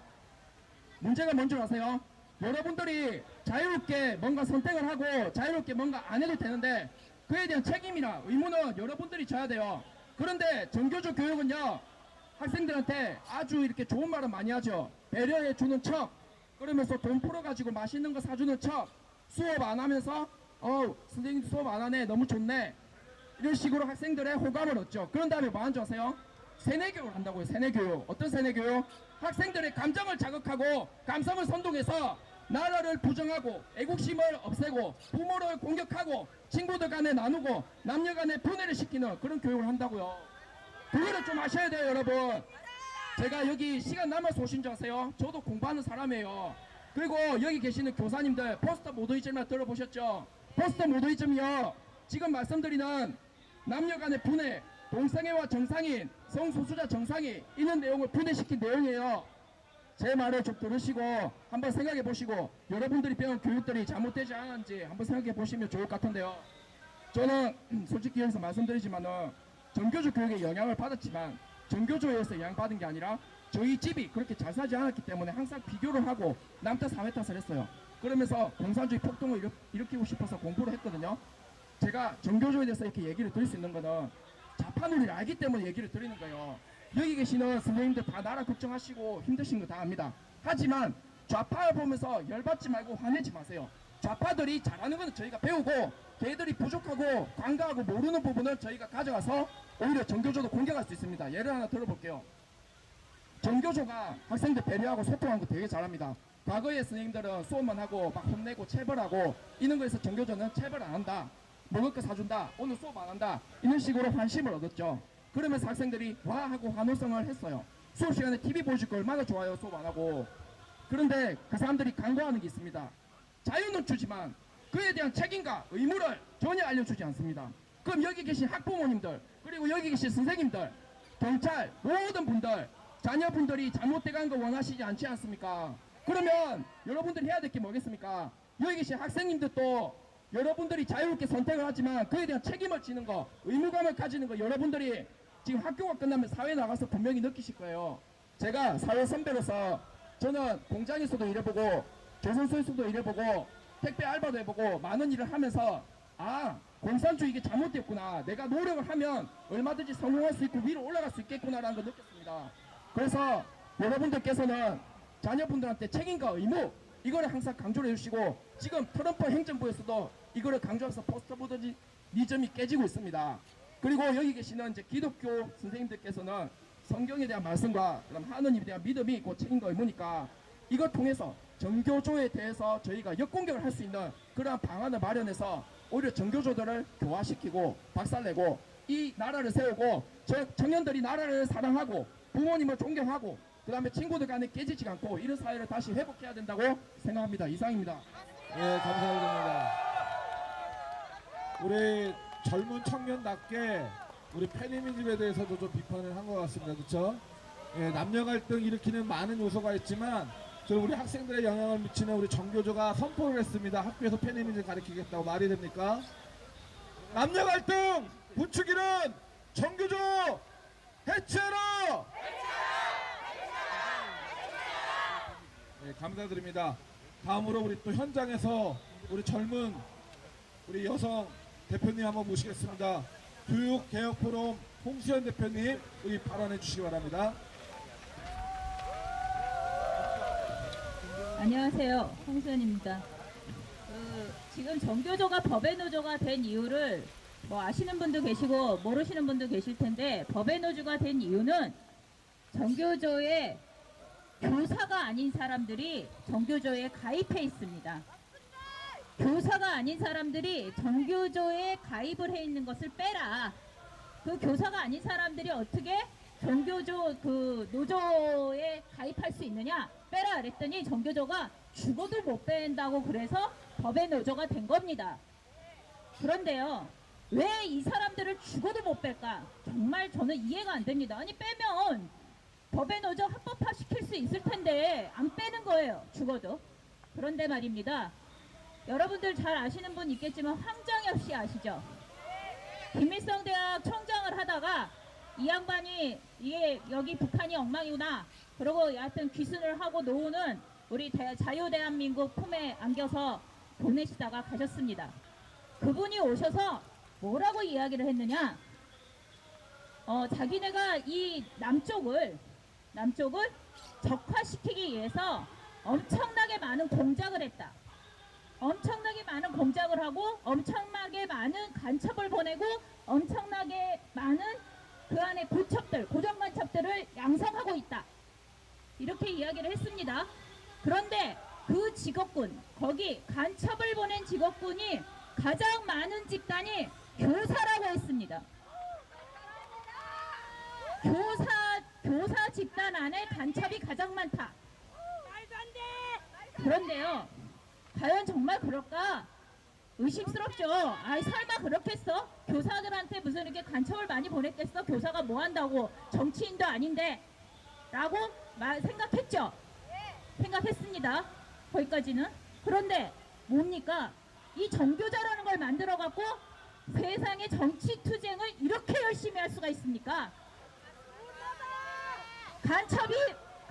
문제가 뭔 줄 아세요? 여러분들이 자유롭게 뭔가 선택을 하고 자유롭게 뭔가 안 해도 되는데 그에 대한 책임이나 의무는 여러분들이 져야 돼요. 그런데 정교조 교육은요, 학생들한테 아주 이렇게 좋은 말을 많이 하죠. 배려해 주는 척, 그러면서 돈 풀어가지고 맛있는 거 사주는 척, 수업 안 하면서 선생님 수업 안 하네, 너무 좋네, 이런 식으로 학생들의 호감을 얻죠. 그런 다음에 뭐 하는 줄 아세요? 세뇌교육을 한다고요. 세뇌교육. 어떤 세뇌교육? 학생들의 감정을 자극하고 감성을 선동해서 나라를 부정하고 애국심을 없애고 부모를 공격하고 친구들 간에 나누고 남녀 간에 분해를 시키는 그런 교육을 한다고요. 그거를 좀 아셔야 돼요, 여러분. 제가 여기 시간 남아서 오신 줄 아세요? 저도 공부하는 사람이에요. 그리고 여기 계시는 교사님들 포스터 모더이즘을 들어보셨죠? 포스터 모더이즘이요, 지금 말씀드리는 남녀 간의 분해, 동성애와 정상인, 성소수자 정상인, 이런 내용을 분해시킨 내용이에요. 제 말을 좀 들으시고 한번 생각해 보시고 여러분들이 배운 교육들이 잘못되지 않았는지 한번 생각해 보시면 좋을 것 같은데요. 저는 솔직히 여기서 말씀드리지만은 정교조 교육에 영향을 받았지만 정교조에서 영향받은 게 아니라 저희 집이 그렇게 잘 살지 않았기 때문에 항상 비교를 하고 남 탓 사회 탓을 했어요. 그러면서 공산주의 폭동을 일으키고 싶어서 공부를 했거든요. 제가 정교조에 대해서 이렇게 얘기를 드릴 수 있는 거는 자판우리를 알기 때문에 얘기를 드리는 거예요. 여기 계시는 선생님들 다 나라 걱정하시고 힘드신 거 다 압니다. 하지만 좌파를 보면서 열받지 말고 화내지 마세요. 좌파들이 잘하는 거는 저희가 배우고 걔들이 부족하고 관가하고 모르는 부분을 저희가 가져가서 오히려 정교조도 공격할 수 있습니다. 예를 하나 들어볼게요. 정교조가 학생들 배려하고 소통하는 거 되게 잘합니다. 과거에 선생님들은 수업만 하고 막 혼내고 체벌하고 이런 거에서 정교조는 체벌 안 한다, 먹을 거 사준다, 오늘 수업 안 한다, 이런 식으로 환심을 얻었죠. 그러면서 학생들이 와 하고 환호성을 했어요. 수업 시간에 TV 보여줄 거 얼마나 좋아요, 수업 안 하고. 그런데 그 사람들이 간과하는 게 있습니다. 자유는 주지만 그에 대한 책임과 의무를 전혀 알려주지 않습니다. 그럼 여기 계신 학부모님들, 그리고 여기 계신 선생님들, 경찰, 모든 분들, 자녀분들이 잘못돼간 거 원하시지 않지 않습니까? 그러면 여러분들이 해야 될 게 뭐겠습니까? 여기 계신 학생님들도 여러분들이 자유롭게 선택을 하지만 그에 대한 책임을 지는 거, 의무감을 가지는 거 여러분들이 지금 학교가 끝나면 사회에 나가서 분명히 느끼실 거예요. 제가 사회 선배로서 저는 공장에서도 일해보고 조선소에서도 일해보고 택배 알바도 해보고 많은 일을 하면서 공산주의 이게 잘못됐구나, 내가 노력을 하면 얼마든지 성공할 수 있고 위로 올라갈 수 있겠구나라는 걸 느꼈습니다. 그래서 여러분들께서는 자녀분들한테 책임과 의무, 이거를 항상 강조를 해주시고 지금 트럼프 행정부에서도 이거를 강조해서 포스트모더니즘이 깨지고 있습니다. 그리고 여기 계시는 이제 기독교 선생님들께서는 성경에 대한 말씀과 그다음 하느님에 대한 믿음이 있고 책임과 의무니까 이걸 통해서 정교조에 대해서 저희가 역공격을 할 수 있는 그러한 방안을 마련해서 오히려 정교조들을 교화시키고 박살내고 이 나라를 세우고 청년들이 나라를 사랑하고 부모님을 존경하고 그 다음에 친구들 간에 깨지지 않고 이런 사회를 다시 회복해야 된다고 생각합니다. 이상입니다. 예, 감사드립니다. 우리 젊은 청년답게 우리 페미니즘에 대해서도 좀 비판을 한 것 같습니다. 그렇죠? 예, 남녀 갈등 일으키는 많은 요소가 있지만 우리 학생들의 영향을 미치는 우리 정교조가 선포를 했습니다. 학교에서 페미니즘 가르치겠다고. 말이 됩니까? 남녀 갈등 부추기는 정교조 해체하라! 네, 감사드립니다. 다음으로 우리 또 현장에서 우리 젊은 우리 여성 대표님 한번 모시겠습니다. 교육개혁포럼 홍수연 대표님 우리 발언해 주시기 바랍니다. 안녕하세요. 홍수연입니다. 지금 정교조가 법의 노조가 된 이유를 뭐 아시는 분도 계시고 모르시는 분도 계실 텐데, 법의 노조가 된 이유는 정교조에 교사가 아닌 사람들이 정교조에 가입해 있습니다. 교사가 아닌 사람들이 정교조에 가입을 해 있는 것을 빼라. 그 교사가 아닌 사람들이 어떻게 정교조 그 노조에 가입할 수 있느냐, 빼라 그랬더니 정교조가 죽어도 못 뺀다고 그래서 법의 노조가 된 겁니다. 그런데요, 왜 이 사람들을 죽어도 못 뺄까? 정말 저는 이해가 안 됩니다. 아니 빼면 법에 노조 합법화 시킬 수 있을 텐데 안 빼는 거예요. 죽어도. 그런데 말입니다. 여러분들 잘 아시는 분 있겠지만 황장엽 씨 아시죠? 김일성 대학 총장을 하다가 이 양반이 이게 여기 북한이 엉망이구나. 그러고 여하튼 귀순을 하고 노후는 우리 자유대한민국 품에 안겨서 보내시다가 가셨습니다. 그분이 오셔서 뭐라고 이야기를 했느냐? 자기네가 이 남쪽을 적화시키기 위해서 엄청나게 많은 공작을 했다. 엄청나게 많은 공작을 하고 엄청나게 많은 간첩을 보내고 엄청나게 많은 그 안에 고첩들, 고정간첩들을 양성하고 있다. 이렇게 이야기를 했습니다. 그런데 그 직업군, 거기 간첩을 보낸 직업군이 가장 많은 집단이 교사라고 했습니다. 교사 집단 안에 간첩이 가장 많다. 그런데요, 과연 정말 그럴까? 의심스럽죠. 아이 설마 그렇겠어? 교사들한테 무슨 이렇게 간첩을 많이 보냈겠어? 교사가 뭐 한다고? 정치인도 아닌데 라고 생각했죠. 생각했습니다. 거기까지는. 그런데 뭡니까? 이 정교조라는 걸 만들어 갖고 세상의 정치 투쟁을 이렇게 열심히 할 수가 있습니까?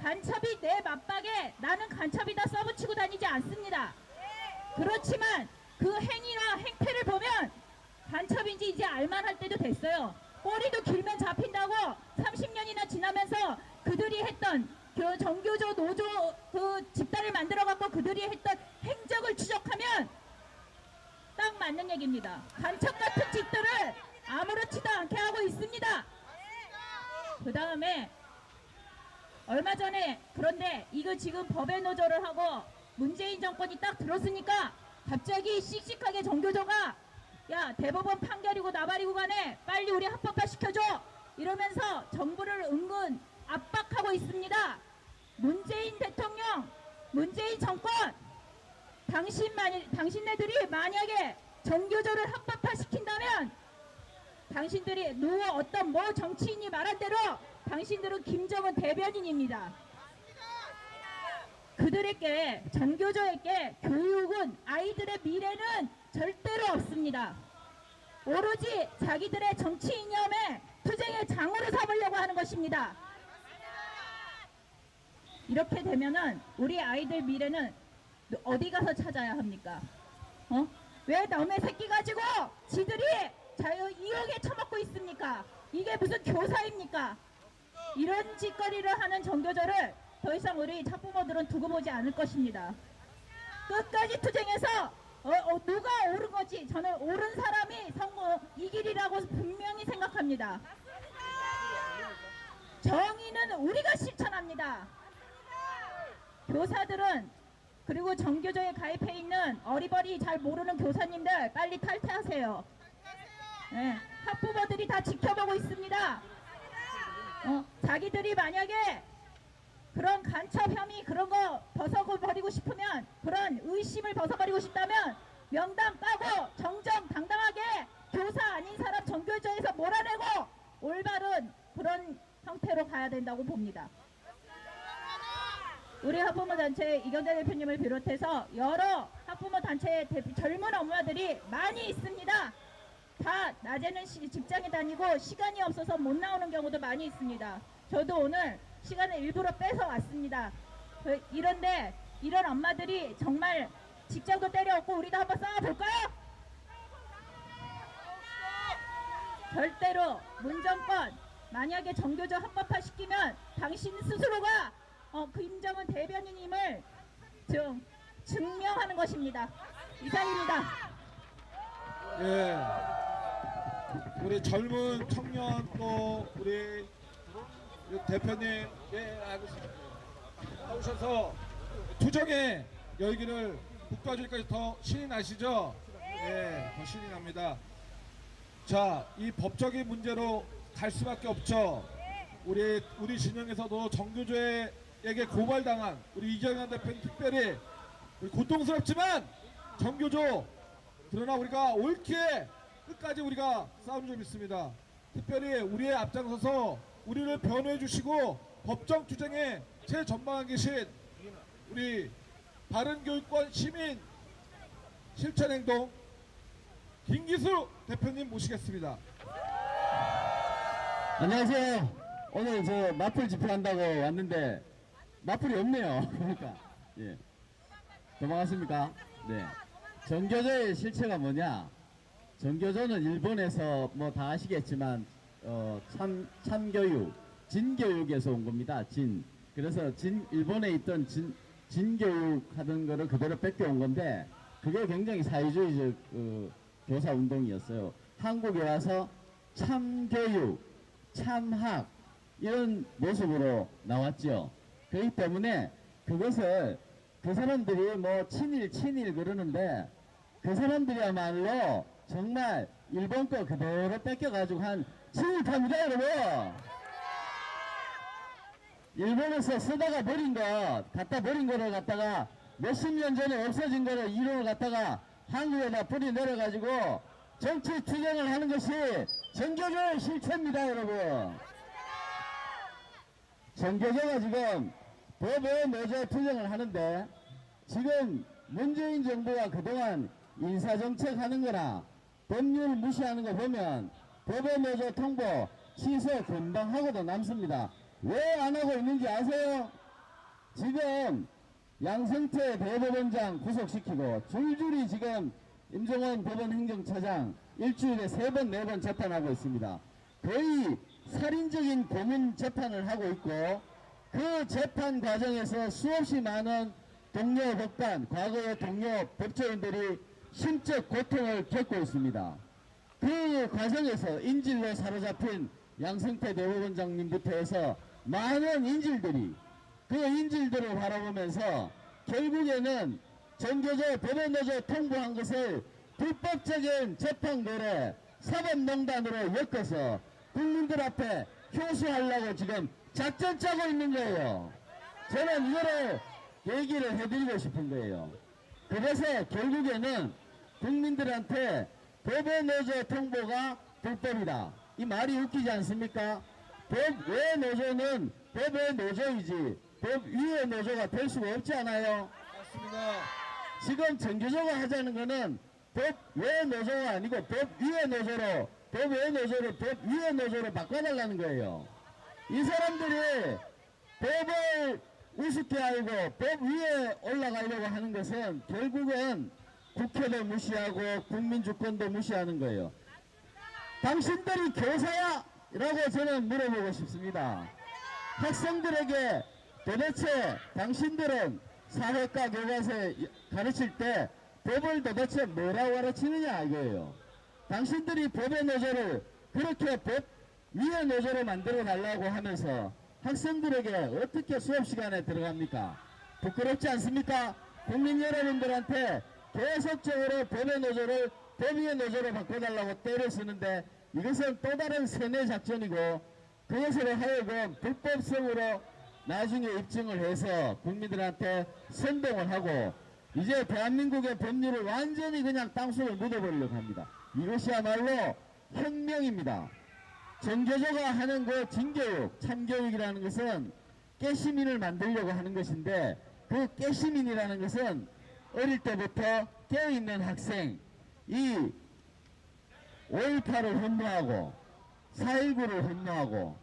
간첩이 내 맞박에 나는 간첩이다 써붙이고 다니지 않습니다. 그렇지만 그 행위나 행태를 보면 간첩인지 이제 알만할 때도 됐어요. 꼬리도 길면 잡힌다고 30년이나 지나면서 그들이 했던 그 정교조 노조 그 집단을 만들어 갖고 그들이 했던 행적을 추적하면 딱 맞는 얘기입니다. 간첩 같은 짓들을 아무렇지도 않게 하고 있습니다. 그 다음에 얼마 전에 그런데 이거 지금 법의 노조를 하고 문재인 정권이 딱 들었으니까 갑자기 씩씩하게 정교조가 야 대법원 판결이고 나발이고 간에 빨리 우리 합법화 시켜줘 이러면서 정부를 은근 압박하고 있습니다. 문재인 대통령, 문재인 정권, 당신네들이 만약에 정교조를 합법화 시킨다면 당신들이 어떤 뭐 정치인이 말한 대로 당신들은 김정은 대변인입니다. 그들에게 정교조에게 교육은 아이들의 미래는 절대로 없습니다. 오로지 자기들의 정치 이념에 투쟁의 장으로 삼으려고 하는 것입니다. 이렇게 되면은 우리 아이들 미래는 어디 가서 찾아야 합니까? 왜 남의 새끼 가지고 지들이 자유 이용에 처먹고 있습니까? 이게 무슨 교사입니까? 이런 짓거리를 하는 정교조를 더 이상 우리 학부모들은 두고 보지 않을 것입니다. 끝까지 투쟁해서 누가 옳은 거지? 저는 옳은 사람이 이 길이라고 분명히 생각합니다. 정의는 우리가 실천합니다. 교사들은 그리고 정교조에 가입해 있는 어리버리 잘 모르는 교사님들 빨리 탈퇴하세요. 네, 학부모들이 다 지켜보고 있습니다. 자기들이 만약에 그런 간첩 혐의 그런 거 벗어버리고 싶으면 그런 의심을 벗어버리고 싶다면 명단 까고 정정당당하게 교사 아닌 사람 정교조에서 몰아내고 올바른 그런 형태로 가야 된다고 봅니다. 우리 학부모 단체 이경자 대표님을 비롯해서 여러 학부모 단체 젊은 엄마들이 많이 있습니다. 다 낮에는 직장에 다니고 시간이 없어서 못 나오는 경우도 많이 있습니다. 저도 오늘 시간을 일부러 빼서 왔습니다. 이런데 이런 엄마들이 정말 직장도 때려없고 우리도 한번 싸워볼까요? 절대로 문정권 만약에 정교조 합법화 시키면 당신 스스로가 김정은 대변인임을 증명하는 것입니다. 이상입니다. 예, 우리 젊은 청년 또 우리 대표님 알겠습니다. 나오셔서 투쟁의 열기를 북까지까지 더 신이 나시죠? 예, 더 신이 납니다. 자, 이 법적인 문제로 갈 수밖에 없죠. 우리 진영에서도 정교조에게 고발당한 우리 이경현 대표님 특별히 우리 고통스럽지만 정교조 그러나 우리가 옳게 끝까지 우리가 싸움 좀 있습니다. 특별히 우리의 앞장서서 우리를 변호해 주시고 법정 투쟁에 최전방에 계신 우리 바른교육권 시민 실천행동 김기수 대표님 모시겠습니다. 안녕하세요. 오늘 저 마플 집회한다고 왔는데 마플이 없네요. 그러니까 예. 도망갔습니까? 네. 정교조의 실체가 뭐냐? 정교조는 일본에서 뭐 다 아시겠지만 참교육, 진교육에서 온 겁니다. 그래서 일본에 있던 진교육 하던 거를 그대로 뺏겨온 건데 그게 굉장히 사회주의적 교사 운동이었어요. 한국에 와서 참교육, 참학 이런 모습으로 나왔죠. 그렇기 때문에 그것을 그 사람들이 뭐 친일 그러는데 그 사람들이야말로 정말 일본 거 그대로 뺏겨가지고 한 친일파입니다, 여러분. 일본에서 쓰다가 버린 거, 갖다 버린 거를 갖다가 몇십 년 전에 없어진 거를 이론을 갖다가 한국에다 뿌리 내려가지고 정치 투쟁을 하는 것이 정교조의 실체입니다, 여러분. 정교조가 지금 법에 노조 투쟁을 하는데 지금 문재인 정부가 그동안 인사정책 하는 거나 법률 무시하는 거 보면 법에 노조 통보 취소 금방 하고도 남습니다. 왜 안 하고 있는지 아세요? 지금 양승태 대법원장 구속시키고 줄줄이 지금 임종원 법원 행정처장 일주일에 3번, 4번 재판하고 있습니다. 거의 살인적인 고문 재판을 하고 있고 그 재판 과정에서 수없이 많은 동료 법관, 과거의 동료 법조인들이 심적 고통을 겪고 있습니다. 그 과정에서 인질로 사로잡힌 양승태 대법원장님부터 해서 많은 인질들이 그 인질들을 바라보면서 결국에는 정교조 법원노조 통보한 것을 불법적인 재판거래 사법농단으로 엮어서 국민들 앞에 효수하려고 지금 작전 짜고 있는 거예요. 저는 이거를 얘기를 해드리고 싶은 거예요. 그래서 결국에는 국민들한테 법의 노조 통보가 불법이다. 이 말이 웃기지 않습니까? 법 외 노조는 법의 노조이지 법 위의 노조가 될 수가 없지 않아요? 맞습니다. 지금 정교조가 하자는 거는 법 외 노조가 아니고 법 위의 노조로 법 외 노조를 법 위의 노조로 바꿔달라는 거예요. 이 사람들이 법을 우습게 알고 법 위에 올라가려고 하는 것은 결국은 국회도 무시하고 국민주권도 무시하는 거예요. 당신들이 교사야? 라고 저는 물어보고 싶습니다. 학생들에게 도대체 당신들은 사회과 교과서에 가르칠 때 법을 도대체 뭐라고 가르치느냐 이거예요. 당신들이 법의 노조를 그렇게 법 위의 노조로 만들어 달라고 하면서 학생들에게 어떻게 수업 시간에 들어갑니까? 부끄럽지 않습니까? 국민 여러분들한테 계속적으로 법의 노조를 법 위의 노조로 바꿔달라고 때를 쓰는데 이것은 또 다른 세뇌 작전이고 그것으로 하여금 불법성으로 나중에 입증을 해서 국민들한테 선동을 하고 이제 대한민국의 법률을 완전히 그냥 땅속에 묻어버리려고 합니다. 이것이야말로 혁명입니다. 정교조가 하는 그 진교육, 참교육이라는 것은 깨시민을 만들려고 하는 것인데 그 깨시민이라는 것은 어릴 때부터 깨어있는 학생, 이 5.18을 혼모하고 4.19를 혼모하고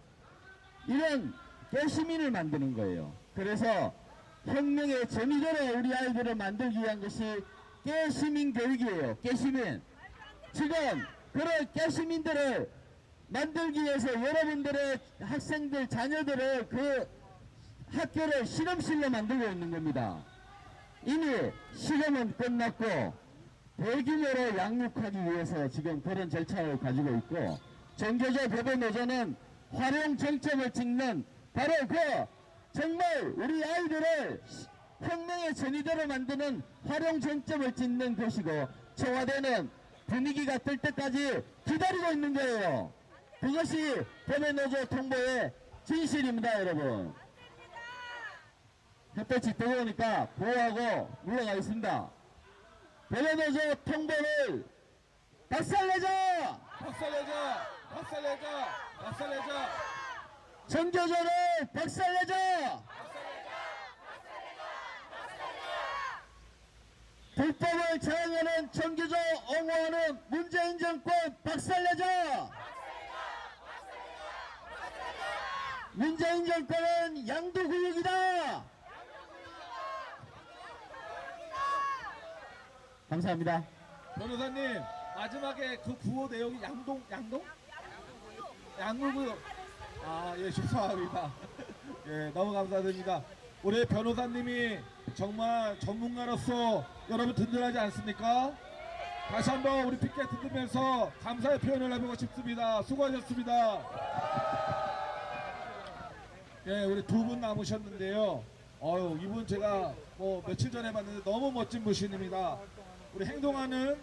이런 깨시민을 만드는 거예요. 그래서 혁명의 전이도로 우리 아이들을 만들기 위한 것이 깨시민 교육이에요. 깨시민. 지금 그런 깨시민들을 만들기 위해서 여러분들의 학생들, 자녀들을 그 학교를 실험실로 만들고 있는 겁니다. 이미 실험은 끝났고 대규모로 양육하기 위해서 지금 그런 절차를 가지고 있고 정교조 법원노조는 활용 정점을 찍는 바로 그 정말 우리 아이들을 혁명의 전이대로 만드는 활용 정점을 찍는 것이고 청와대는 분위기가 뜰 때까지 기다리고 있는 거예요. 그것이 법원노조 통보의 진실입니다, 여러분. 햇볕이 뜨거우니까 보호하고 물러가겠습니다. 법원노조 통보를 박살내자! 박살내자! 박살내자! 박살내자! 정교조를 박살내자! 불법을 자행하는 정교조 옹호하는 문재인 정권 박살내자! 문재인 정권은 양도구역이다! 감사합니다. 변호사님 마지막에 그 구호 내용이 양동? 양구구요. 아, 예, 죄송합니다. 예, 너무 감사드립니다. 우리 변호사님이 정말 전문가로서 여러분 든든하지 않습니까? 다시 한번 우리 피켓 들으면서 감사의 표현을 해보고 싶습니다. 수고하셨습니다. 예, 우리 두 분 남으셨는데요. 이분 제가 뭐 며칠 전에 봤는데 너무 멋진 분입니다. 우리 행동하는,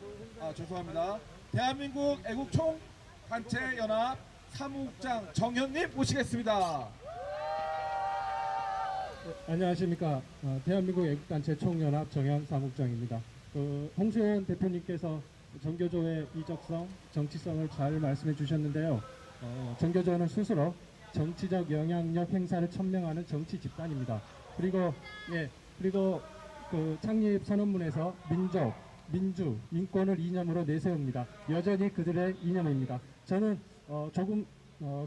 죄송합니다. 대한민국 애국총단체연합 사무국장 정현님 모시겠습니다. 안녕하십니까. 대한민국 애국단체 총연합 정현 사무국장입니다. 홍수연 대표님께서 정교조의 이적성, 정치성을 잘 말씀해 주셨는데요. 정교조는 스스로 정치적 영향력 행사를 천명하는 정치 집단입니다. 그리고 그 창립 선언문에서 민족, 민주, 인권을 이념으로 내세웁니다. 여전히 그들의 이념입니다. 저는 조금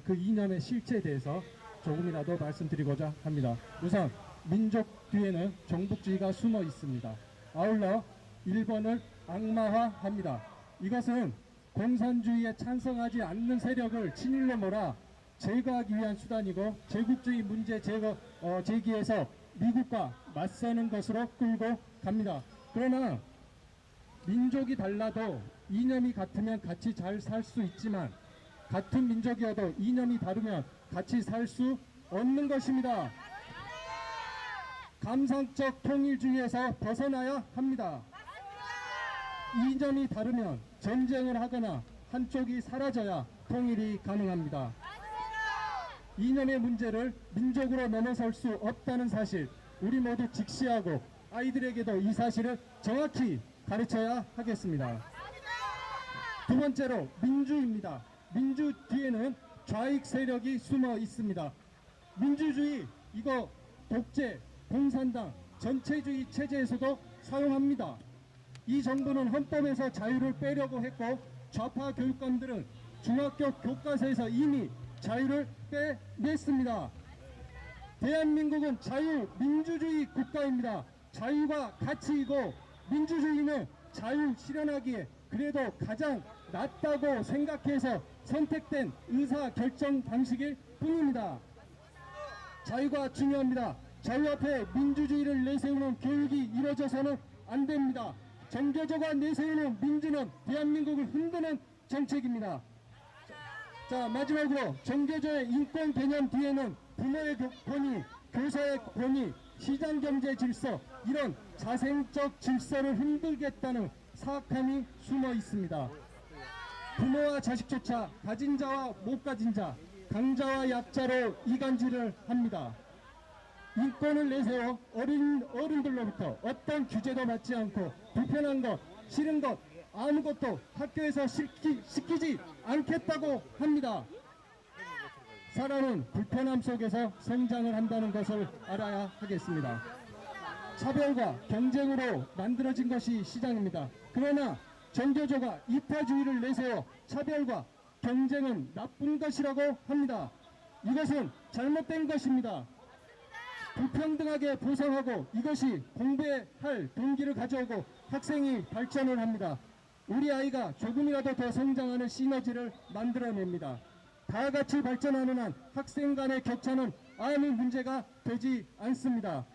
그 이념의 실체에 대해서 조금이라도 말씀드리고자 합니다. 우선 민족 뒤에는 종북주의가 숨어 있습니다. 아울러 일본을 악마화합니다. 이것은 공산주의에 찬성하지 않는 세력을 친일로 몰아 제거하기 위한 수단이고 제국주의 문제 제기에서 미국과 맞서는 것으로 끌고 갑니다. 그러나 민족이 달라도 이념이 같으면 같이 잘 살 수 있지만 같은 민족이어도 이념이 다르면 같이 살 수 없는 것입니다. 감상적 통일주의에서 벗어나야 합니다. 이념이 다르면 전쟁을 하거나 한쪽이 사라져야 통일이 가능합니다. 이념의 문제를 민족으로 넘어설 수 없다는 사실, 우리 모두 직시하고 아이들에게도 이 사실을 정확히 가르쳐야 하겠습니다. 두 번째로 민주입니다. 민주 뒤에는 좌익 세력이 숨어 있습니다. 민주주의, 이거 독재, 공산당, 전체주의 체제에서도 사용합니다. 이 정부는 헌법에서 자유를 빼려고 했고 좌파 교육감들은 중학교 교과서에서 이미 자유를 빼냈습니다. 대한민국은 자유민주주의 국가입니다. 자유가 가치이고 민주주의는 자유 실현하기에 그래도 가장 낫다고 생각해서 선택된 의사결정 방식일 뿐입니다. 자유가 중요합니다. 자유 앞에 민주주의를 내세우는 교육이 이루어져서는 안 됩니다. 정교조가 내세우는 민주는 대한민국을 흔드는 정책입니다. 자, 마지막으로 정교조의 인권 개념 뒤에는 부모의 권위, 교사의 권위, 시장경제 질서, 이런 자생적 질서를 흔들겠다는 사악함이 숨어 있습니다. 부모와 자식조차 가진 자와 못 가진 자, 강자와 약자로 이간질을 합니다. 인권을 내세워 어른들로부터 어떤 규제도 받지 않고 불편한 것, 싫은 것, 아무것도 학교에서 시키지 않겠다고 합니다. 사람은 불편함 속에서 성장을 한다는 것을 알아야 하겠습니다. 차별과 경쟁으로 만들어진 것이 시장입니다. 그러나 정교조가 이타주의를 내세워 차별과 경쟁은 나쁜 것이라고 합니다. 이것은 잘못된 것입니다. 불평등하게 보상하고 이것이 공부할 동기를 가져오고 학생이 발전을 합니다. 우리 아이가 조금이라도 더 성장하는 시너지를 만들어냅니다. 다 같이 발전하는 한 학생 간의 격차는 아무 문제가 되지 않습니다.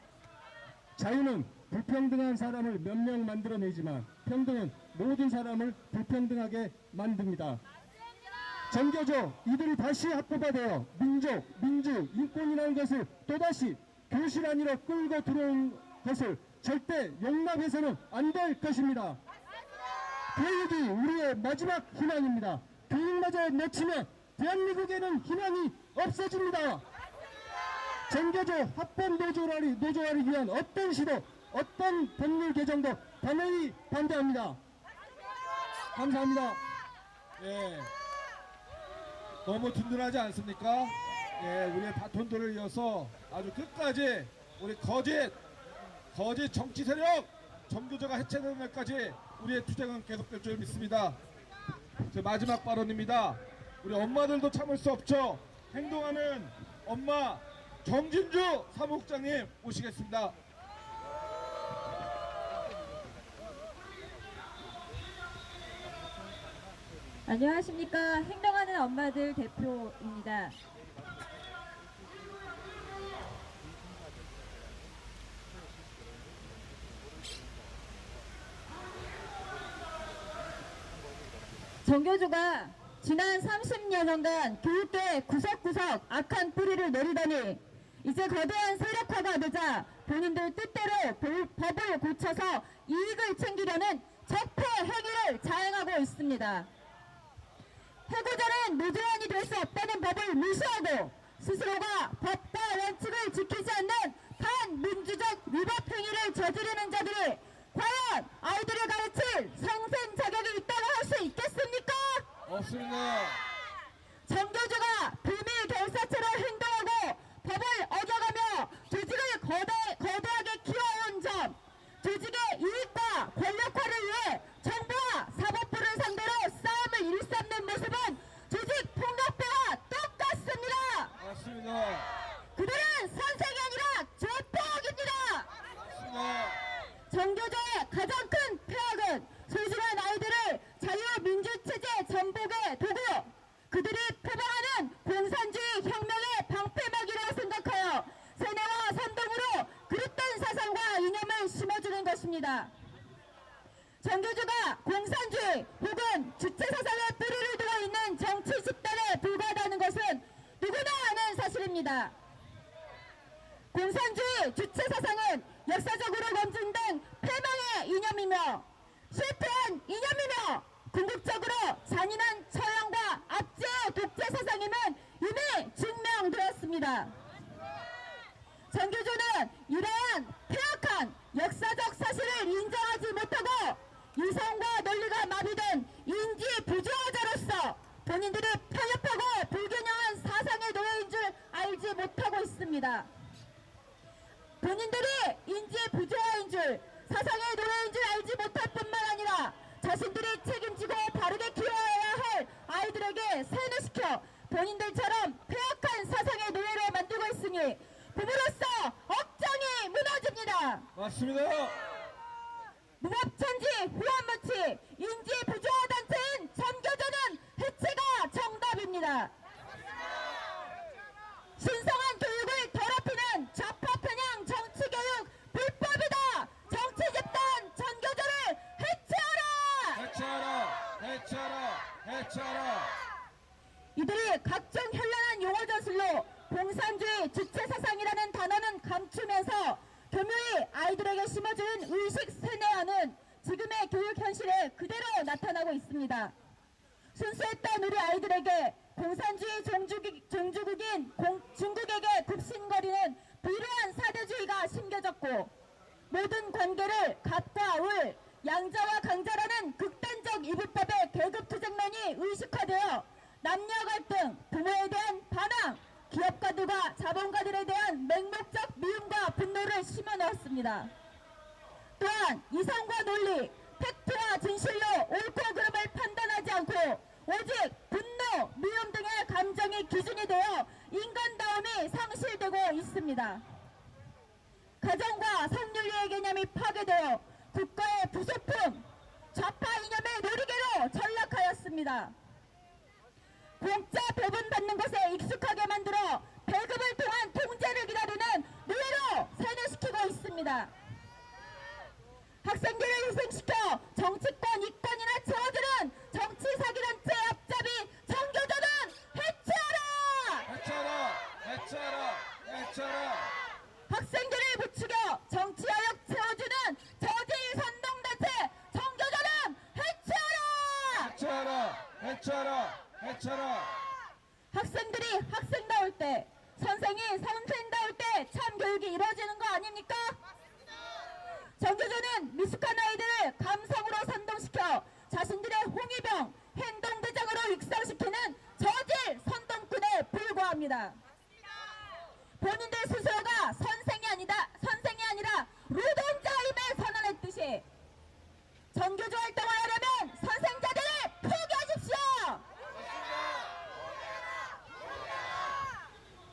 자유는 불평등한 사람을 몇 명 만들어내지만 평등은 모든 사람을 불평등하게 만듭니다. 정교조, 이들이 다시 합법화되어 민족, 민주, 인권이라는 것을 또다시 교실 안으로 끌고 들어온 것을 절대 용납해서는 안 될 것입니다. 교육이 우리의 마지막 희망입니다. 교육마저 놓치면 대한민국에는 희망이 없어집니다. 정교조 합법 노조화를 위한 어떤 시도, 어떤 법률 개정도 단호히 반대합니다. 감사합니다. 예. 너무 든든하지 않습니까? 예, 우리의 바톤들을 이어서 아주 끝까지 우리 거짓 정치 세력 정교조가 해체되는 날까지 우리의 투쟁은 계속될 줄 믿습니다. 제 마지막 발언입니다. 우리 엄마들도 참을 수 없죠. 행동하는 엄마 정진주 사무국장님 모시겠습니다. 안녕하십니까. 행동하는 엄마들 대표입니다. 정교조가 지난 30여년간 교육계 구석구석 악한 뿌리를 내리더니 이제 거대한 세력화가 되자 본인들 뜻대로 법을 고쳐서 이익을 챙기려는 적폐 행위를 자행하고 있습니다. 해고자는 노조원이 될 수 없다는 법을 무시하고 스스로가 법과 원칙을 지키지 않는 반민주적 위법 행위를 저지르는 자들이 과연 아이들을 가르칠 성생 자격이 있다고 할 수 있겠습니까? 없습니다. 정교조가 비밀 결사체로 행동하고 법을 어겨가며 조직을 거대하게 키워온 점, 조직의 이익과 권력화를 위해 정부와 사법부를 상대로 싸움을 일삼는 모습은 조직 폭력배와 똑같습니다. 맞습니다. 그들은 선생이 아니라 조폭입니다. 맞습니다. 정교조의 가장 큰 폐악은 소중한 아이들을 자유민주체제 전복의 도구, 그들이 표방하는 공산주의 혁명의 방패막이라고 생각하여 세뇌와 선동으로 그릇된 사상과 이념을 심어주는 것입니다. 정교조가 공산주의 혹은 주체사상의 뿌리를 두고 있는 정치 집단에 불과하다는 것은 누구나 아는 사실입니다. 공산주의 주체사상은 역사적으로 검증된 패망의 이념이며 실패한 이념이며 궁극적으로 잔인한 처형과 압제의 독재 사상임은 이미 증명되었습니다. 정교조는 이러한 폐악한 역사적 사실을 인정하지 못하고 이성과 논리가 마비된 인지 부조화자로서 본인들이 편협하고 불균형한 사상의 노예인 줄 알지 못하고 있습니다. 본인들이 인지 부조화인 줄, 사상의 노예인 줄 알지 못할 뿐만 아니라 자신들이 책임지고 바르게 키워야 할 아이들에게 세뇌시켜 본인들처럼 폐악한 사상의 노예로 만들고 있으니 부모로서 억장이 무너집니다. 맞습니다. 무법천지 후한무치 인지 부조화 단체인 정교조는 해체가 정답입니다. 신성한 교육을 더럽히는 좌파 편향 정치교육 불법이다. 정치집단 정교조를 해체하라. 해체하라. 해체하라. 해체하라. 이들이 각종 현란한 용어 전술로 공산주의 주체사상이라는 단어는 감추면서 교묘히 아이들에게 심어주는 의식 세뇌화는 지금의 교육 현실에 그대로 나타나고 있습니다. 순수했던 우리 아이들에게 공산주의 종주국인 중국에게 굽신거리는 비루한 사대주의가 심겨졌고 모든 관계를 갑과 을, 양자와 강자라는 극단적 이분법의 계급투쟁론이 의식화되어 남녀 갈등, 부모에 대한 반항, 기업가들과 자본가들에 대한 맹목적 미움과 분노를 심어넣었습니다. 또한 이성과 논리, 팩트와 진실로 옳고 그름을 판단하지 않고 오직 분노, 미움 등의 감정이 기준이 되어 인간다움이 상실되고 있습니다. 가정과 성윤리의 개념이 파괴되어 국가의 부속품, 좌파 이념의 놀이개로 전락하였습니다. 공짜 배분 받는 것에 익숙하게 만들어 배급을 통한 통제를 기다리는 노예로 세뇌시키고 있습니다. 학생들을 희생시켜 정치권 이권이나 채워주는 정치 사기단체 앞잡이 정교조는 해체하라! 해체하라. 해체하라. 해체하라. 학생들을 부추겨 정치하역 채워주는 저질 선동단체 정교조는 해체하라! 해체하라. 해체하라. 해체하라. 학생들이 학생다울 때, 선생이 선생다울 때 참 교육이 이루어지는 거 아닙니까? 정교조는 미숙한 아이들을 감성으로 선동시켜 자신들의 홍위병, 행동대장으로 육성시키는 저질 선동꾼에 불과합니다. 본인들 스스로가 선생이 아니라 노동자임을 선언했듯이 전교조 활동을 하려면 선생자들을 포기하십시오.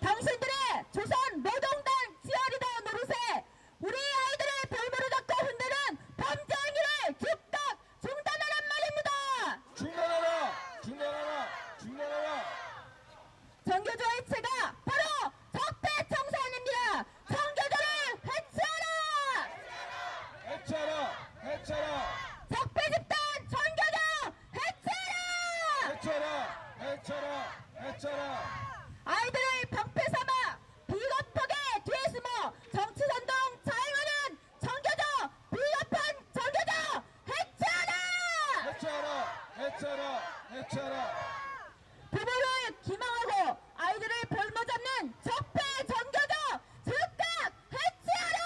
당신들의 조선 노동당 치어리더 노릇에 우리 아이들의 볼모로 잡고 흔드는 범죄 행위를 즉각 중단하란 말입니다. 중단하라. 전교조 해체가 바로 적폐청산입니다. 전교조를 해체하라. 적폐집단 전교조 해체하라. 아이들을 방패 삼아 비겁하게 뒤에 숨어 정치선동 자행하는 전교조, 비겁한 전교조 해체하라. 부모를 기망하고 아이들을 볼모 잡는 적폐 전교조 즉각 해체하라.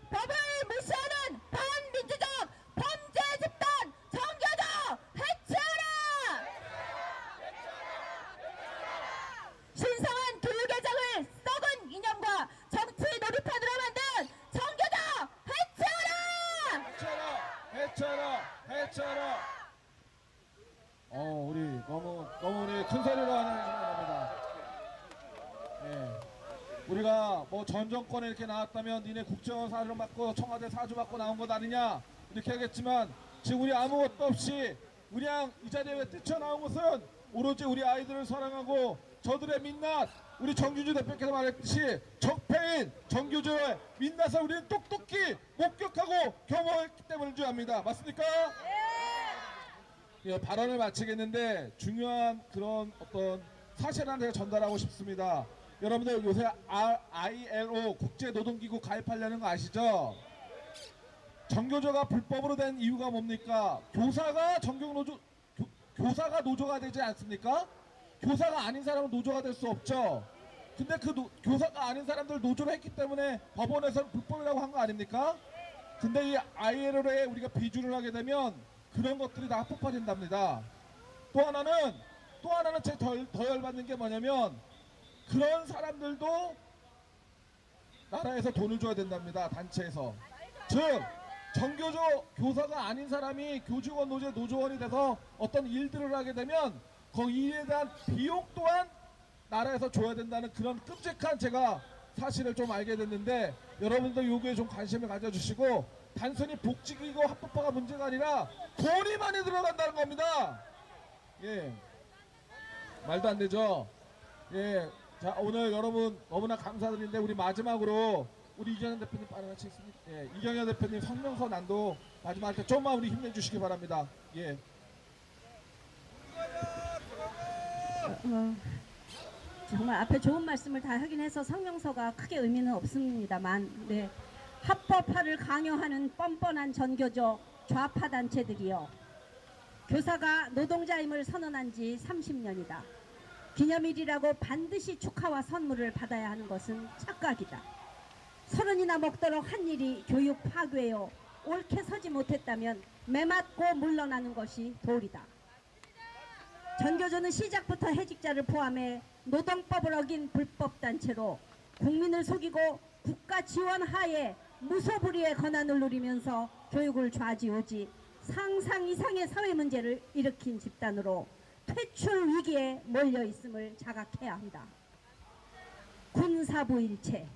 법을 무시하는 반민주적 범죄 집단 전교조 해체하라. 신성한 교육의장을 썩은 이념과 정치 놀이판으로 만든 전교조 해체하라. 우리 너무 우리 큰 소리로 하는 겁니다. 예. 우리가 뭐 전 정권에 이렇게 나왔다면 니네 국정원 사주 받고 청와대 사주 받고 나온 것 아니냐 이렇게 하겠지만 지금 우리 아무것도 없이 그냥 이 자리에 뛰쳐나온 것은 오로지 우리 아이들을 사랑하고 저들의 민낯, 우리 정규주 대표께서 말했듯이 적폐인 정규주의 민낯을 우리는 똑똑히 목격하고 경험했기 때문인 줄 압니다. 맞습니까? 예, 발언을 마치겠는데 중요한 그런 어떤 사실을 제가 전달하고 싶습니다. 여러분들 요새 ILO 국제노동기구 가입하려는 거 아시죠? 정교조가 불법으로 된 이유가 뭡니까? 교사가 교사가 노조가 되지 않습니까? 교사가 아닌 사람은 노조가 될 수 없죠. 근데 그 교사가 아닌 사람들 노조를 했기 때문에 법원에서는 불법이라고 한 거 아닙니까? 근데 이 ILO에 우리가 비준을 하게 되면 그런 것들이 다 합법화된답니다. 또 하나는 제 더 열받는 게 뭐냐면 그런 사람들도 나라에서 돈을 줘야 된답니다. 단체에서. 즉 정교조 교사가 아닌 사람이 교직원 노조원이 돼서 어떤 일들을 하게 되면 거기에 대한 비용 또한 나라에서 줘야 된다는 그런 끔찍한 제가 사실을 좀 알게 됐는데 여러분들 요구에 좀 관심을 가져주시고 단순히 복직이고 합법화가 문제가 아니라 돈이 많이 들어간다는 겁니다. 예, 말도 안 되죠. 예, 자 오늘 여러분 너무나 감사드리는데 우리 마지막으로 우리 이경현 대표님 발언하시 있습니다. 예, 이경현 대표님 성명서 난도 마지막 할 때 좀만 우리 힘내주시기 바랍니다. 예. 정말 앞에 좋은 말씀을 다 하긴 해서 성명서가 크게 의미는 없습니다만, 네, 합법화를 강요하는 뻔뻔한 전교조 좌파 단체들이요, 교사가 노동자임을 선언한 지 30년이다. 기념일이라고 반드시 축하와 선물을 받아야 하는 것은 착각이다. 30이나 먹도록 한 일이 교육 파괴요. 옳게 서지 못했다면 매맞고 물러나는 것이 도리다. 전교조는 시작부터 해직자를 포함해 노동법을 어긴 불법단체로 국민을 속이고 국가 지원 하에 무소불위의 권한을 누리면서 교육을 좌지우지 상상 이상의 사회 문제를 일으킨 집단으로 퇴출 위기에 몰려 있음을 자각해야 한다. 군사부일체.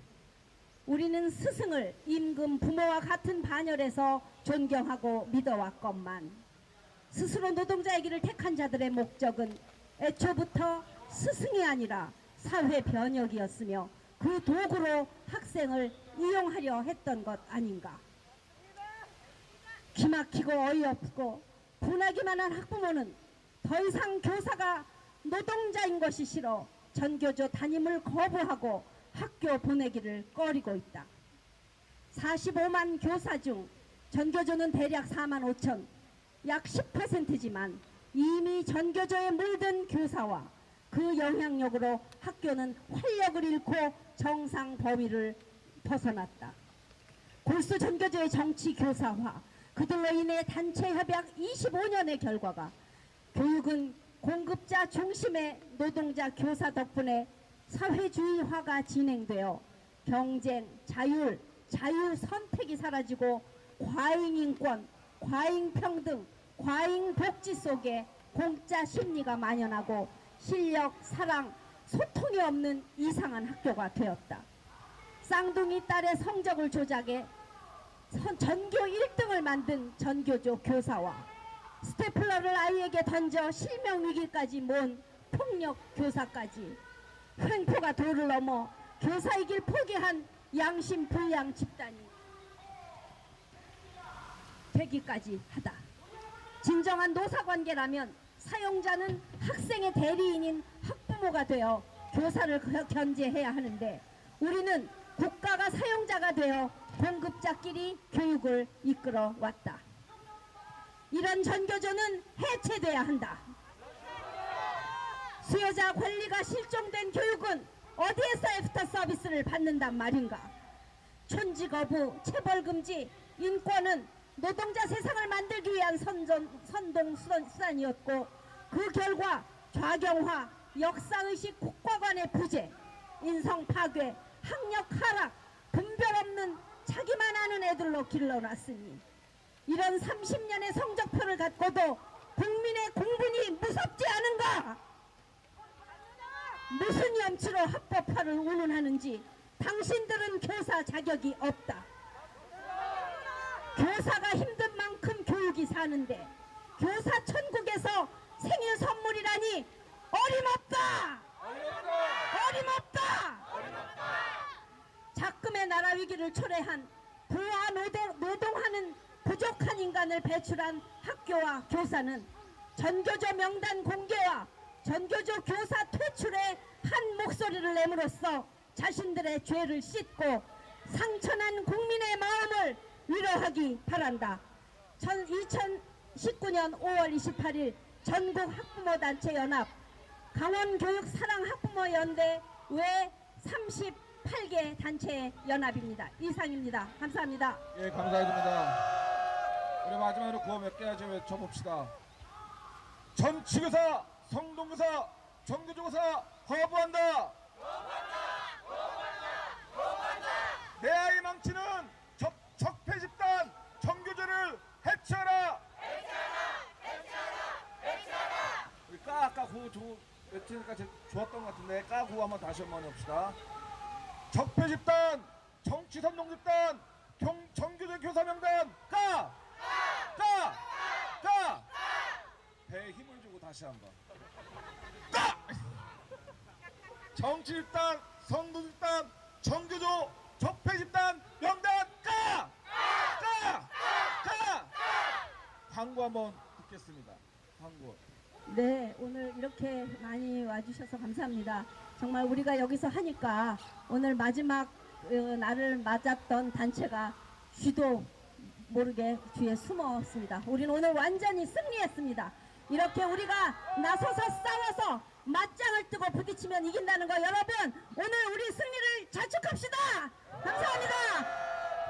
우리는 스승을 임금 부모와 같은 반열에서 존경하고 믿어왔건만 스스로 노동자의 길을 택한 자들의 목적은 애초부터 스승이 아니라 사회 변혁이었으며 그 도구로 학생을 이용하려 했던 것 아닌가. 기막히고 어이없고 분하기만 한 학부모는 더 이상 교사가 노동자인 것이 싫어 전교조 담임을 거부하고 학교 보내기를 꺼리고 있다. 45만 교사 중 전교조는 대략 4만 5천, 약 10%지만 이미 전교조에 물든 교사와 그 영향력으로 학교는 활력을 잃고 정상 범위를 벗어났다. 골수 전교조의 정치 교사화, 그들로 인해 단체 협약 25년의 결과가 교육은 공급자 중심의 노동자 교사 덕분에 사회주의화가 진행되어 경쟁, 자율, 자유 선택이 사라지고 과잉 인권, 과잉 평등, 과잉 복지 속에 공짜 심리가 만연하고 실력, 사랑, 소통이 없는 이상한 학교가 되었다. 쌍둥이 딸의 성적을 조작해 전교 1등을 만든 전교조 교사와 스테플러를 아이에게 던져 실명 위기까지 모은 폭력 교사까지 횡포가 도를 넘어 교사의 길 포기한 양심 불량 집단이 되기까지 하다. 진정한 노사관계라면 사용자는 학생의 대리인인 학부모가 되어 교사를 견제해야 하는데 우리는 국가가 사용자가 되어 공급자끼리 교육을 이끌어 왔다. 이런 전교조는 해체돼야 한다. 수요자 권리가 실종된 교육은 어디에서 애프터 서비스를 받는단 말인가. 촌지 거부, 체벌 금지, 인권은 노동자 세상을 만들기 위한 선동 수단이었고 그 결과 좌경화, 역사의식 국가관의 부재, 인성 파괴, 학력 하락, 분별 없는 자기만 아는 애들로 길러놨으니 이런 30년의 성적표를 갖고도 국민의 공분이 무섭지 않은가? 무슨 염치로 합법화를 운운하는지 당신들은 교사 자격이 없다. 교사가 힘든 만큼 교육이 사는데 교사 천국에서 생일 선물이라니 어림없다! 어림없다! 작금의 나라 위기를 초래한 부와 노동하는 부족한 인간을 배출한 학교와 교사는 전교조 명단 공개와 전교조 교사 퇴출에 한 목소리를 내므로써 자신들의 죄를 씻고 상처난 국민의 마음을 위로하기 바란다. 2019년 5월 28일 전국학부모단체 연합 강원교육사랑학부모연대 외 38개 단체 연합입니다. 이상입니다. 감사합니다. 예, 감사드립니다. 우리 마지막으로 구호 몇 개 좀 외쳐봅시다. 전치교사, 성동교사, 정교조교사 거부한다. 내 아이 망치는 적폐 집단 정교조를 해체하라. 우리 아까 구호 외치니까 좋았던 것 같은데 구호 한번 다시 한번 해봅시다. 적폐 집단, 정치 선동 집단, 정교조 교사 명단 배에 힘을 주고 다시 한번. 정치 집단, 선동 집단, 정교조, 적폐 집단 명단 광고 한번 듣겠습니다. 광고. 네, 오늘 이렇게 많이 와주셔서 감사합니다. 정말 우리가 여기서 하니까 오늘 마지막 날을 맞았던 단체가 쥐도 모르게 뒤에 숨었습니다. 우리는 오늘 완전히 승리했습니다. 이렇게 우리가 나서서 싸워서 맞짱을 뜨고 부딪히면 이긴다는 거 여러분 오늘 우리 승리를 자축합시다. 감사합니다.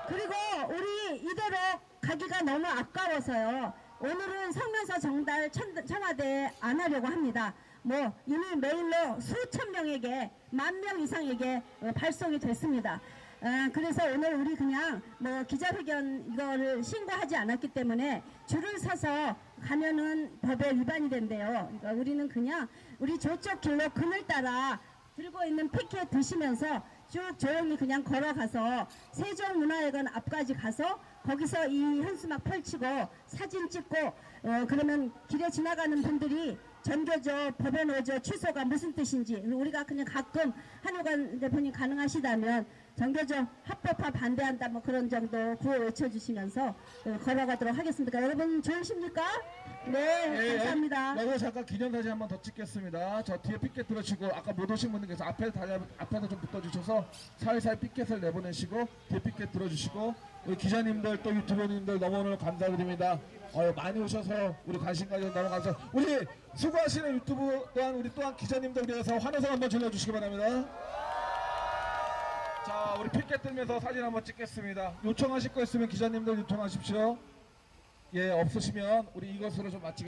그리고 우리 이대로 가기가 너무 아까워서요. 오늘은 성명서 정달 청와대에 안 하려고 합니다. 뭐 이미 메일로 수천 명에게 10,000명 이상에게 발송이 됐습니다. 그래서 오늘 우리 그냥 뭐 기자회견 이거를 신고하지 않았기 때문에 줄을 서서 가면은 법에 위반이 된대요. 그러니까 우리는 그냥 우리 저쪽 길로 그늘따라 들고 있는 피켓 드시면서 쭉 조용히 그냥 걸어가서 세종문화회관 앞까지 가서 거기서 이 현수막 펼치고 사진 찍고 그러면 길에 지나가는 분들이 전교조 법외노조 취소가 무슨 뜻인지 우리가 그냥 가끔 한효관 대표님 가능하시다면 전교조 합법화 반대한다 뭐 그런 정도 구호 외쳐주시면서 걸어가도록 하겠습니다. 여러분 좋으십니까? 네, 감사합니다. 여기서 잠깐 기념사진 한번 더 찍겠습니다. 저 뒤에 피켓 들어주시고 아까 못 오신 분들께서 앞에서 좀 붙어주셔서 사이사이 피켓을 내보내시고 뒤에 피켓 들어주시고 우리 기자님들 또 유튜버님들 너무 오늘 감사드립니다. 많이 오셔서 우리 관심 가져서 너무 감사. 우리 수고하시는 유튜브 또한 우리 또한 기자님들 위해서 환호성 한번 질러주시기 바랍니다. 자, 우리 피켓 들면서 사진 한번 찍겠습니다. 요청하실 거 있으면 기자님들 요청하십시오. 예, 없으시면 우리 이것으로 좀 마치겠습니다.